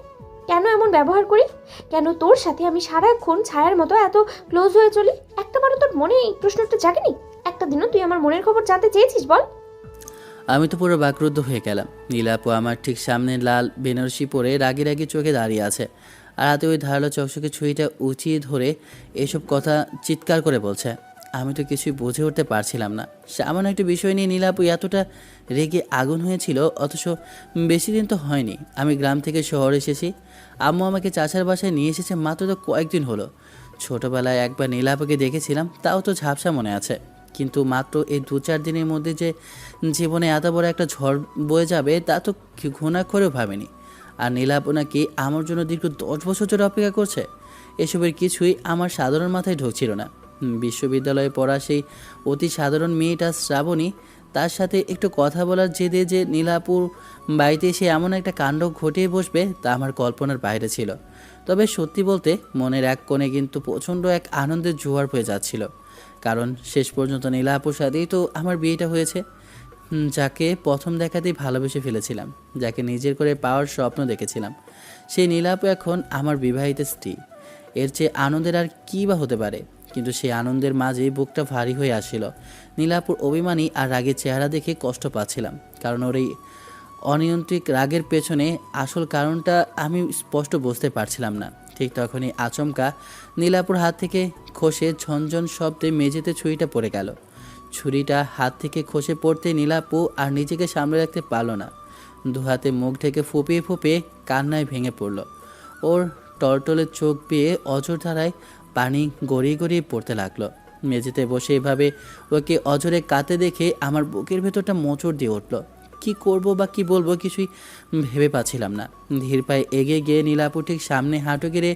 [SPEAKER 7] কেন এমন ব্যবহার করি, কেন তোর সাথে আমি সারাক্ষণ ছায়ার মতো এত ক্লোজ হয়ে চলি? একটাবারও তোর মনে এই প্রশ্নটা জাগেনি? একটা দিনও তুই আমার মনের খবর জানতে চেয়েছিস বল?
[SPEAKER 1] আমি তো পুরো বাকরুদ্ধ হয়ে গেলাম। নীলাপু আমার ঠিক সামনে লাল বেনারসি পরে রাগি রাগি চোখে দাঁড়িয়ে আছে, আর হাতে ওই ধারালো চকচকে ছুরিটা উঁচিয়ে ধরে এসব কথা চিৎকার করে বলছে। আমি তো কিছুই বুঝে উঠতে পারছিলাম না। সামান্য একটা বিষয় নিয়ে নীলাপু এতটা রেগে আগুন হয়েছিল, অথচ বেশি দিন তো হয়নি আমি গ্রাম থেকে শহরে এসেছি। আম্মু আমাকে চাচার বাসায় নিয়ে এসেছে মাত্র তো কয়েকদিন হলো। ছোটোবেলায় একবার নীলাপুকে দেখেছিলাম, তাও তো ঝাপসা মনে আছে। কিন্তু মাত্র এই 2-4 দিনের মধ্যে যে জীবনে এত বড় একটা ঝড় বয়ে যাবে তা তো ঘুণা করেও ভাবিনি। আর নীলাপু নাকি আমার জন্য দীর্ঘ 10 বছর ধরে অপেক্ষা করছে, এসবের কিছুই আমার সাধারণ মাথায় ঢুকছিল না। বিশ্ববিদ্যালয়ে পড়া সেই অতি সাধারণ মেয়েটা শ্রাবণী, তার সাথে একটু কথা বলার জেদে যে নীলাপুর বাড়িতে এসে এমন একটা কাণ্ড ঘটিয়ে বসবে তা আমার কল্পনার বাইরে ছিল। তবে সত্যি বলতে মনের এক কোণে কিন্তু প্রচণ্ড এক আনন্দের জোয়ার হয়ে যাচ্ছিল, কারণ শেষ পর্যন্ত নীলাপুর সাথেই তো আমার বিয়েটা হয়েছে। যাকে প্রথম দেখাতেই ভালোবেসে ফেলেছিলাম, যাকে নিজের করে পাওয়ার স্বপ্ন দেখেছিলাম, সেই নীলাপু এখন আমার বিবাহিত স্ত্রী। এর চেয়ে আনন্দের আর কী বা হতে পারে? কিন্তু সেই আনন্দের মাঝেই বুকটা ভারী হয়ে আসছিল। নীলাপুর অভিমানী আর রাগের চেহারা দেখে কষ্ট পাচ্ছিলাম, কারণ ওর এই অনিয়ন্ত্রিত রাগের পেছনে আসল কারণটা আমি স্পষ্ট বুঝতে পারছিলাম না। ঠিক তখনই আচমকা নীলাপুর হাত থেকে খসে ঝনঝন শব্দে মেঝেতে ছুরিটা পড়ে গেল। ছুরিটা হাত থেকে খসে পড়তে নীলাপু আর নিজেকে সামলে রাখতে পারল না। দুহাতে মুখ ঢেকে ফুপিয়ে ফুপিয়ে কান্নায় ভেঙে পড়ল। ওর টলটলে চোখ বেয়ে অঝোর ধারায় পানি গড়িয়ে গড়িয়ে পড়তে লাগলো। মেঝেতে বসে এভাবে ওকে অঝরে কাঁদতে দেখে আমার বুকের ভেতরটা মোচড় দিয়ে উঠল। কি করব বা কি বলবো কিছুই ভেবে পাচ্ছিলাম না। ধীর পায়ে এগিয়ে গিয়ে নীলাপু ঠিক সামনে হাঁটু গেড়ে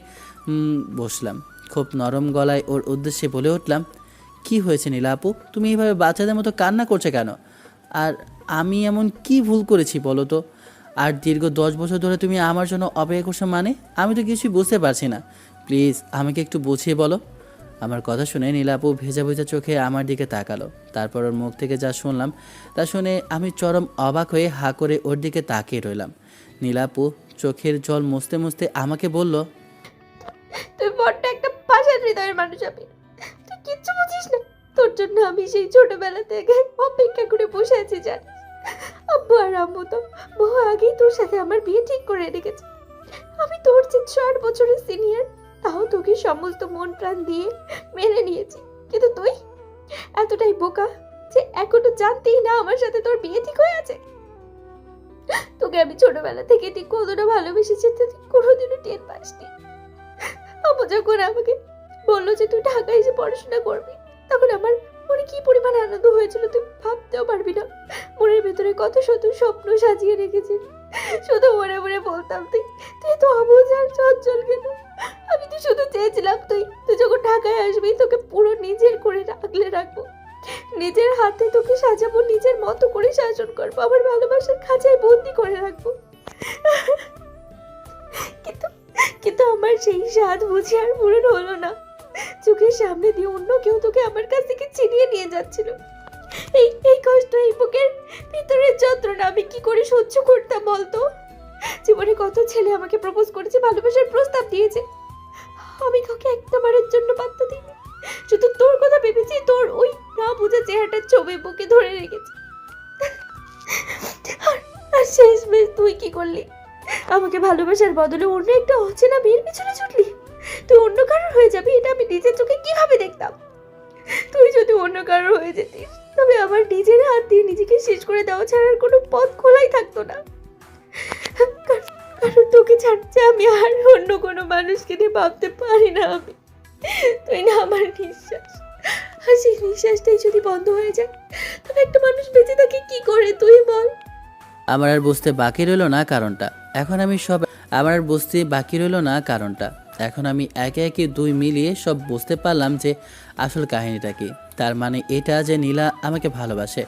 [SPEAKER 1] বসলাম। খুব নরম গলায় ওর উদ্দেশ্যে বলে উঠলাম, কি হয়েছে নীলাপু, তুমি এইভাবে বাচ্চাদের মতো কান্না করছে কেন? আর আমি এমন কি ভুল করেছি বলো তো? আর দীর্ঘ 10 বছর ধরে তুমি আমার জন্য অপেক্ষা করছো মানে? আমি তো কিছুই বুঝতে পারছি না, প্লিজ আমাকে একটু বুঝিয়ে বলো। আমার কথা শুনে নীলাপু ভেজা ভেজা চোখে আমার দিকে তাকালো। তারপর ওর মুখ থেকে যা শুনলাম তা শুনে আমি চরম অবাক হয়ে হা করে ওর দিকে তাকিয়ে রইলাম। নীলাপু চোখের জল মুছতে মুছতে আমাকে বলল,
[SPEAKER 7] তুই বড্ড একটা পাষাণ হৃদয়ের মানুষ। আমি তুই কিচ্ছু বুঝিস না। তোর জন্য আমি সেই ছোটবেলা থেকে অপেক্ষা করে বসে আছি জানিস। আব্বু আর আম্মু তো বহু আগেই তোর সাথে আমার বিয়ে ঠিক করে রেখেছে। আমি তোর যে 4 বছরের সিনিয়র, তাও তোকে সমস্ত মন প্রাণ দিয়ে মেনে নিয়েছি। কিন্তু তুই এতটাই বোকা যে এখনো জানতেই না আমার সাথে তোর বিয়ে ঠিক হয়ে আছে। তোকে আমি ছোটবেলা থেকে ঠিক কতটা ভালোবেসেছি তুই কোনোদিনও টের পাসনি। আম্মু যখন আমাকে বললো যে তুই ঢাকায় এসে পড়াশোনা করবি, তখন আমার মনে কি পরিমাণ আনন্দ হয়েছিল তুই ভাবতেও পারবি না। মনের ভেতরে কত শত স্বপ্ন সাজিয়ে রেখেছি, শুধু মনে মনে বলতাম তুই তো অবুঝ আর চঞ্চল কেন। আমি তো শুধু চেয়েছিলাম তুই যখন ঢাকায় আসবি তোকে পুরো নিজের করে আগলে রাখবো, নিজের হাতে তোকে সাজাবো, নিজের মতো করে শাসন করবো, আমার ভালোবাসার খাঁচায় বন্দি করে রাখবো। কিন্তু কিন্তু আমার সেই স্বাদ বুঝে আর পূরণ হলো না। চোখের সামনে দিয়ে অন্য কেউ তোকে আমার কাছ থেকে ছিনিয়ে নিয়ে যাচ্ছিল। এই এই কষ্ট, এই বুকের ভিতরের যন্ত্রণা আমি কি করে সহ্য করতাম বলতো? জীবনে কত ছেলে আমাকে প্রপোজ করেছে, ভালোবাসার প্রস্তাব দিয়েছে, আমি কাউকে একটাবারের জন্য পাত্তা দিইনি। শুধু তোর কথা ভেবেছি, তোর ওই না বোঝা চেহারাটার ছবি বুকে ধরে রেখেছি। আর শেষমেশ তুই কি করলি? আমাকে ভালোবাসার বদলে অন্য একটা অচেনা মেয়ের পিছনে ছুটলি। তুই অন্য কারোর হয়ে যাবি এটা আমি নিজের চোখে কিভাবে দেখতাম? তুই যদি অন্য কারোর হয়ে যেতিস তবে আমার নিজের হাত দিয়ে নিজেকে শেষ করে দেওয়া ছাড়ার কোনো পথ খোলাই থাকতো না। কারণ তোকে ছাড়ছে আমি আর অন্য কোনো মানুষকে নিয়ে ভাবতে পারি না। আমি তুই না আমার নিঃশ্বাস, আর সেই নিঃশ্বাসটাই যদি বন্ধ হয়ে যায় তবে একটা মানুষ বেঁচে থাকে কি করে তুই বল?
[SPEAKER 1] আমার আর বুঝতে বাকি রইল না কারণটা। এখন আমি একে একে দুই মিলিয়ে সব বুঝতে পারলাম যে আসল কাহিনীটা কি। তার মানে এটা যে নীলা আমাকে ভালোবাসে,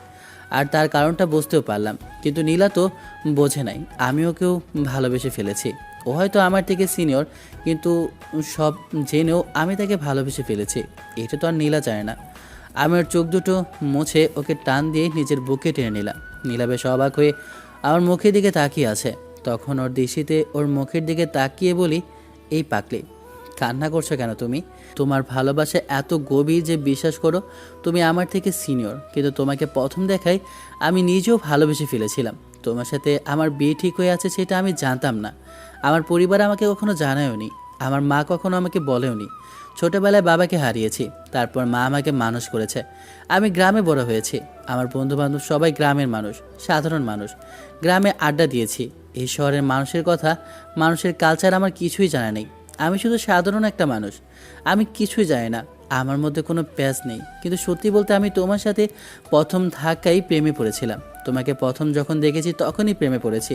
[SPEAKER 1] আর তার কারণটা বুঝতেও পারলাম। কিন্তু নীলা তো বোঝে নাই আমি ওকেও ভালোবেসে ফেলেছি। ও হয়তো আমার থেকে সিনিয়র, কিন্তু সব জেনেও আমি তাকে ভালোবেসে ফেলেছি, এটা তো আর নীলা চায় না। আমি ওর চোখ দুটো মুছে ওকে টান দিয়ে নিজের বুকে টেনে নিলাম। নীলা বেশ অবাক হয়ে আমার মুখের দিকে তাকিয়ে আছে। তখন ওর দৃষ্টিতে ওর মুখের দিকে তাকিয়ে বলি, এই পাকলি, কান্না করছো কেন তুমি? তোমার ভালোবাসা এত গভীর যে বিশ্বাস করো তুমি আমার থেকে সিনিয়র, কিন্তু তোমাকে প্রথম দেখায় আমি নিজেও ভালোবেসে ফেলেছিলাম। তোমার সাথে আমার বিয়ে ঠিক হয়ে আছে সেটা আমি জানতাম না। আমার পরিবার আমাকে কখনো জানায়ওনি, আমার মা কখনো আমাকে বলেওনি। ছোটোবেলায় বাবাকে হারিয়েছি, তারপর মা আমাকে মানুষ করেছে। আমি গ্রামে বড় হয়েছি, আমার বন্ধুবান্ধব সবাই গ্রামের মানুষ, সাধারণ মানুষ। গ্রামে আড্ডা দিয়েছি। এই শহরের মানুষের কথা, মানুষের কালচার আমার কিছুই জানা নেই। আমি শুধু সাধারণ একটা মানুষ, আমি কিছুই জানি না, আমার মধ্যে কোনো প্যাচ নেই। কিন্তু সত্যি বলতে আমি তোমার সাথে প্রথম ধাক্কায় প্রেমে পড়েছিলাম। তোমাকে প্রথম যখন দেখেছি তখনই প্রেমে পড়েছি।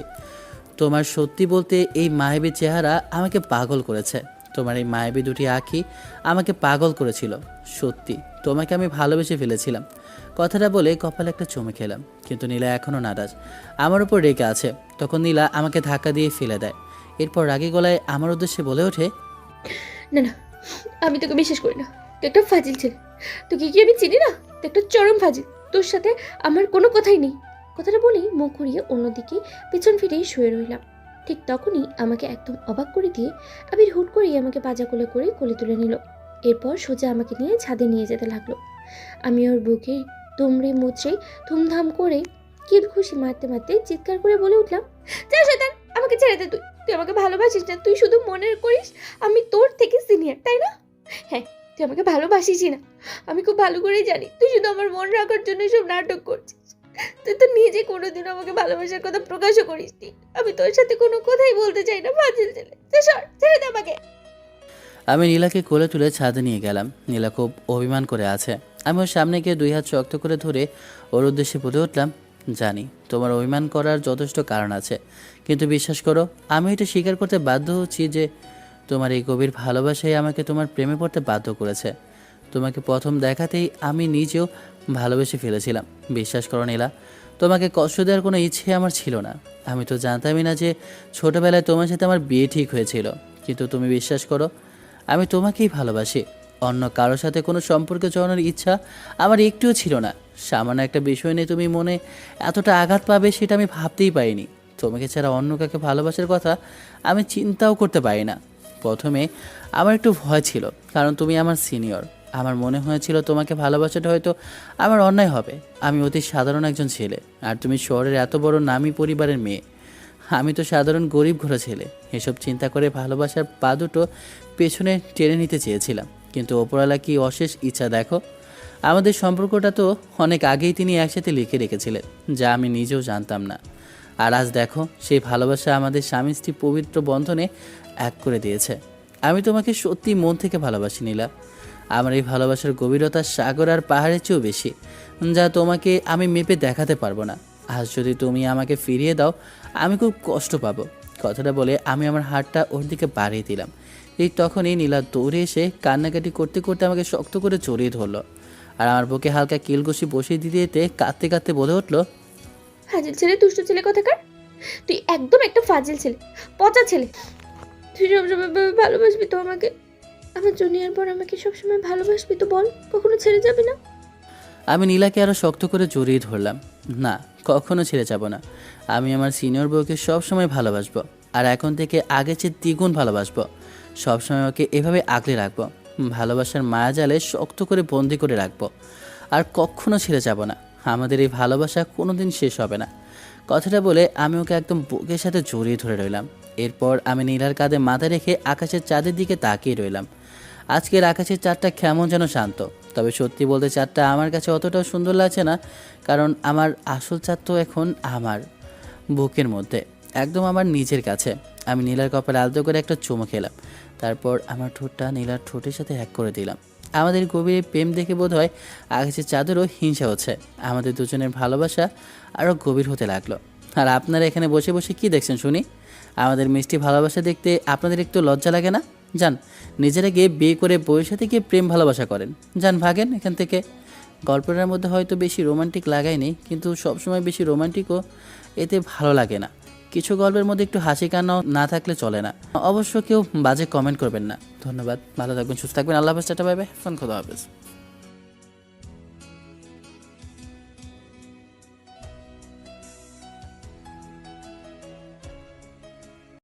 [SPEAKER 1] তোমার সত্যি বলতে এই মায়াবী চেহারা আমাকে পাগল করেছে। তোমার এই মায়াবী দুটি আঁখি আমাকে পাগল করেছিল। সত্যি তোমাকে আমি ভালোবেসে ফেলেছিলাম। কথাটা বলে কপালে একটা চুমু খেলাম। কিন্তু নীলা এখনও নারাজ, আমার উপর রেগে আছে। তখন নীলা আমাকে ধাক্কা দিয়ে ফেলে দেয়। এরপর রাগী গলায় আমার উদ্দেশ্যে বলে ওঠে,
[SPEAKER 7] না না, আমি তোকে বিশ্বাস করি না, তুই একটা ফাজিল ছেলে। তোকে কি আমি চিনি না? তুই একটা চরম ফাজিল, তোর সাথে আমার কোনো কথাই নেই। কথাটা বলেই মুখ ঘুরিয়ে অন্যদিকে পেছন ফিরেই শুয়ে রইলাম। ঠিক তখনই আমাকে একদম অবাক করে দিয়ে আবির হুট করেই আমাকে পাজা কোলে করে কোলে তুলে নিল। এরপর সোজা আমাকে নিয়ে ছাদে নিয়ে যেতে লাগলো। আমি ওর বুকে দুমড়ে মুচড়ে ধুমধাম করে কিল খুশি মারতে মারতে চিৎকার করে বলে উঠলাম, যা শয়তান, আমাকে ছেড়ে দে। তুই তুই আমাকে ভালোবাসিস না, তুই শুধু মনে করিস আমি তোর থেকে সিনিয়র, তাই না? হ্যাঁ, তুই আমাকে ভালোবাসিসই না, আমি খুব ভালো করেই জানি। তুই শুধু আমার মন রাখার জন্য সব নাটক করছিস। তুই তো নিজে কোনোদিনও আমাকে ভালোবাসার কথা প্রকাশও করিসনি। আমি তোর সাথে কোনো কথাই বলতে চাই না, ফাজিল ছেলে। সর, ছেড়ে দে আমাকে।
[SPEAKER 1] আমি নীলাকে কোলে তুলে ছাদে নিয়ে গেলাম। নীলা খুব অভিমান করে আছে। আমি ওর সামনে গিয়ে দুই হাত শক্ত করে ধরে ওর উদ্দেশ্যে বলে উঠলাম, জানি তোমার অভিমান করার যথেষ্ট কারণ আছে, কিন্তু বিশ্বাস করো আমি এটা স্বীকার করতে বাধ্য হচ্ছি যে তোমার এই গভীর ভালোবাসাই আমাকে তোমার প্রেমে পড়তে বাধ্য করেছে। তোমাকে প্রথম দেখাতেই আমি নিজেও ভালোবেসে ফেলেছিলাম। বিশ্বাস করো নীলা, তোমাকে কষ্ট দেওয়ার কোনো ইচ্ছে আমার ছিল না। আমি তো জানতামই না যে ছোটোবেলায় তোমার সাথে আমার বিয়ে ঠিক হয়েছিল। কিন্তু তুমি বিশ্বাস করো, আমি তোমাকেই ভালোবাসি। অন্য কারোর সাথে কোনো সম্পর্কে জড়ানোর ইচ্ছা আমার একটুও ছিল না। সামান্য একটা বিষয় নিয়ে তুমি মনে এতটা আঘাত পাবে সেটা আমি ভাবতেই পারিনি। তোমাকে ছাড়া অন্য কাকে ভালোবাসার কথা আমি চিন্তাও করতে পারি না। প্রথমে আমার একটু ভয় ছিল, কারণ তুমি আমার সিনিয়র। আমার মনে হয়েছিল তোমাকে ভালোবাসাটা হয়তো আমার অন্যায় হবে। আমি অতি সাধারণ একজন ছেলে, আর তুমি শহরের এত বড় নামী পরিবারের মেয়ে। আমি তো সাধারণ গরিব ঘোড়া ছেলে। এসব চিন্তা করে ভালোবাসার পা দুটো পেছনে টেনে নিতে চেয়েছিলাম, কিন্তু ওপরওয়ালা কি অশেষ ইচ্ছা দেখো, আমাদের সম্পর্কটা তো অনেক আগেই তিনি একসাথে লিখে রেখেছিলেন, যা আমি নিজেও জানতাম না। আর আজ দেখো সেই ভালোবাসা আমাদের স্বামী স্ত্রী পবিত্র বন্ধনে এক করে দিয়েছে। আমি তোমাকে সত্যি মন থেকে ভালোবাসি নীলা। আমার এই ভালোবাসার গভীরতা সাগর আর পাহাড়ের চেয়েও বেশি, যা তোমাকে আমি মেপে দেখাতে পারবো না। আজ যদি তুমি আমাকে ফিরিয়ে দাও আমি খুব কষ্ট পাবো। কথাটা বলে আমি আমার হাতটা ওর দিকে বাড়িয়ে দিলাম। ঠিক তখনই নীলা দৌড়ে এসে কান্নাকাটি করতে করতে আমাকে শক্ত করে জড়িয়ে ধরলো। আর আমার বুকে হালকা কিলঘুষি বসিয়ে দিতে দিতে কাঁদতে কাঁদতে বলে উঠলো,
[SPEAKER 7] ফাজিল ছেলে, দুষ্ট ছেলে কোথাকার। তুই একদম একটা ফাজিল ছেলে, পচা ছেলে। তুই সবসময় ভালোবাসবি তো আমাকে? আমার জুনিয়র পর আমাকে সবসময় ভালোবাসবি তো? বল, কখনো ছেড়ে যাবি না?
[SPEAKER 1] আমি নীলাকে আরও শক্ত করে জড়িয়ে ধরলাম। না, কখনো ছেড়ে যাব না। আমি আমার সিনিয়র বউকে সবসময় ভালোবাসবো, আর এখন থেকে আগের চেয়ে দ্বিগুণ ভালোবাসবো। সবসময় ওকে এভাবে আগলে রাখবো, ভালোবাসার মায়া জালে শক্ত করে বন্দি করে রাখবো, আর কখনো ছেড়ে যাব না। আমাদের এই ভালোবাসা কোনো দিন শেষ হবে না। কথাটা বলে আমি ওকে একদম বুকের সাথে জড়িয়ে ধরে রইলাম। এরপর আমি নীলার কাঁধে মাথা রেখে আকাশের চাঁদের দিকে তাকিয়ে রইলাম। আজকের আকাশের চাঁদটা কেমন যেন শান্ত, তবে সত্যি বলতে চাঁদটা আমার কাছে অতটাও সুন্দর লাগছে না, কারণ আমার আসল চাঁদ তো এখন আমার বুকের মধ্যে, একদম আমার নিজের কাছে। আমি নীলার কপালে আলতো করে একটা চুমু খেলাম, তারপর আমার ঠোঁটটা নীলার ঠোঁটের সাথে এক করে দিলাম। আমাদের গভীর প্রেম দেখে বোধ হয় আকাশের চাঁদেরও হিংসা হচ্ছে। আমাদের দুজনের ভালোবাসা আরও গভীর হতে লাগলো। আর আপনারা এখানে বসে বসে কি দেখছেন শুনি? আমাদের মিষ্টি ভালোবাসা দেখতে আপনাদের একটু লজ্জা লাগে না? যান, নিজেরা গিয়ে বিয়ে করে বউয়ের সাথে গিয়ে প্রেম ভালোবাসা করেন। যান, ভাগেন এখান থেকে। গল্পটার মধ্যে হয়তো বেশি রোমান্টিক লাগায়নি, কিন্তু সবসময় বেশি রোমান্টিকও এতে ভালো লাগে না। কিছু গল্পের মধ্যে একটু হাসি কান্নাও না থাকলে চলে না। অবশ্য কেউ বাজে কমেন্ট করবেন না। ধন্যবাদ, ভালো থাকবেন, সুস্থ থাকবেন, আল্লাহ হাফেজ, টাটা, বাই বাই, ফোন খোদা হাফেজ।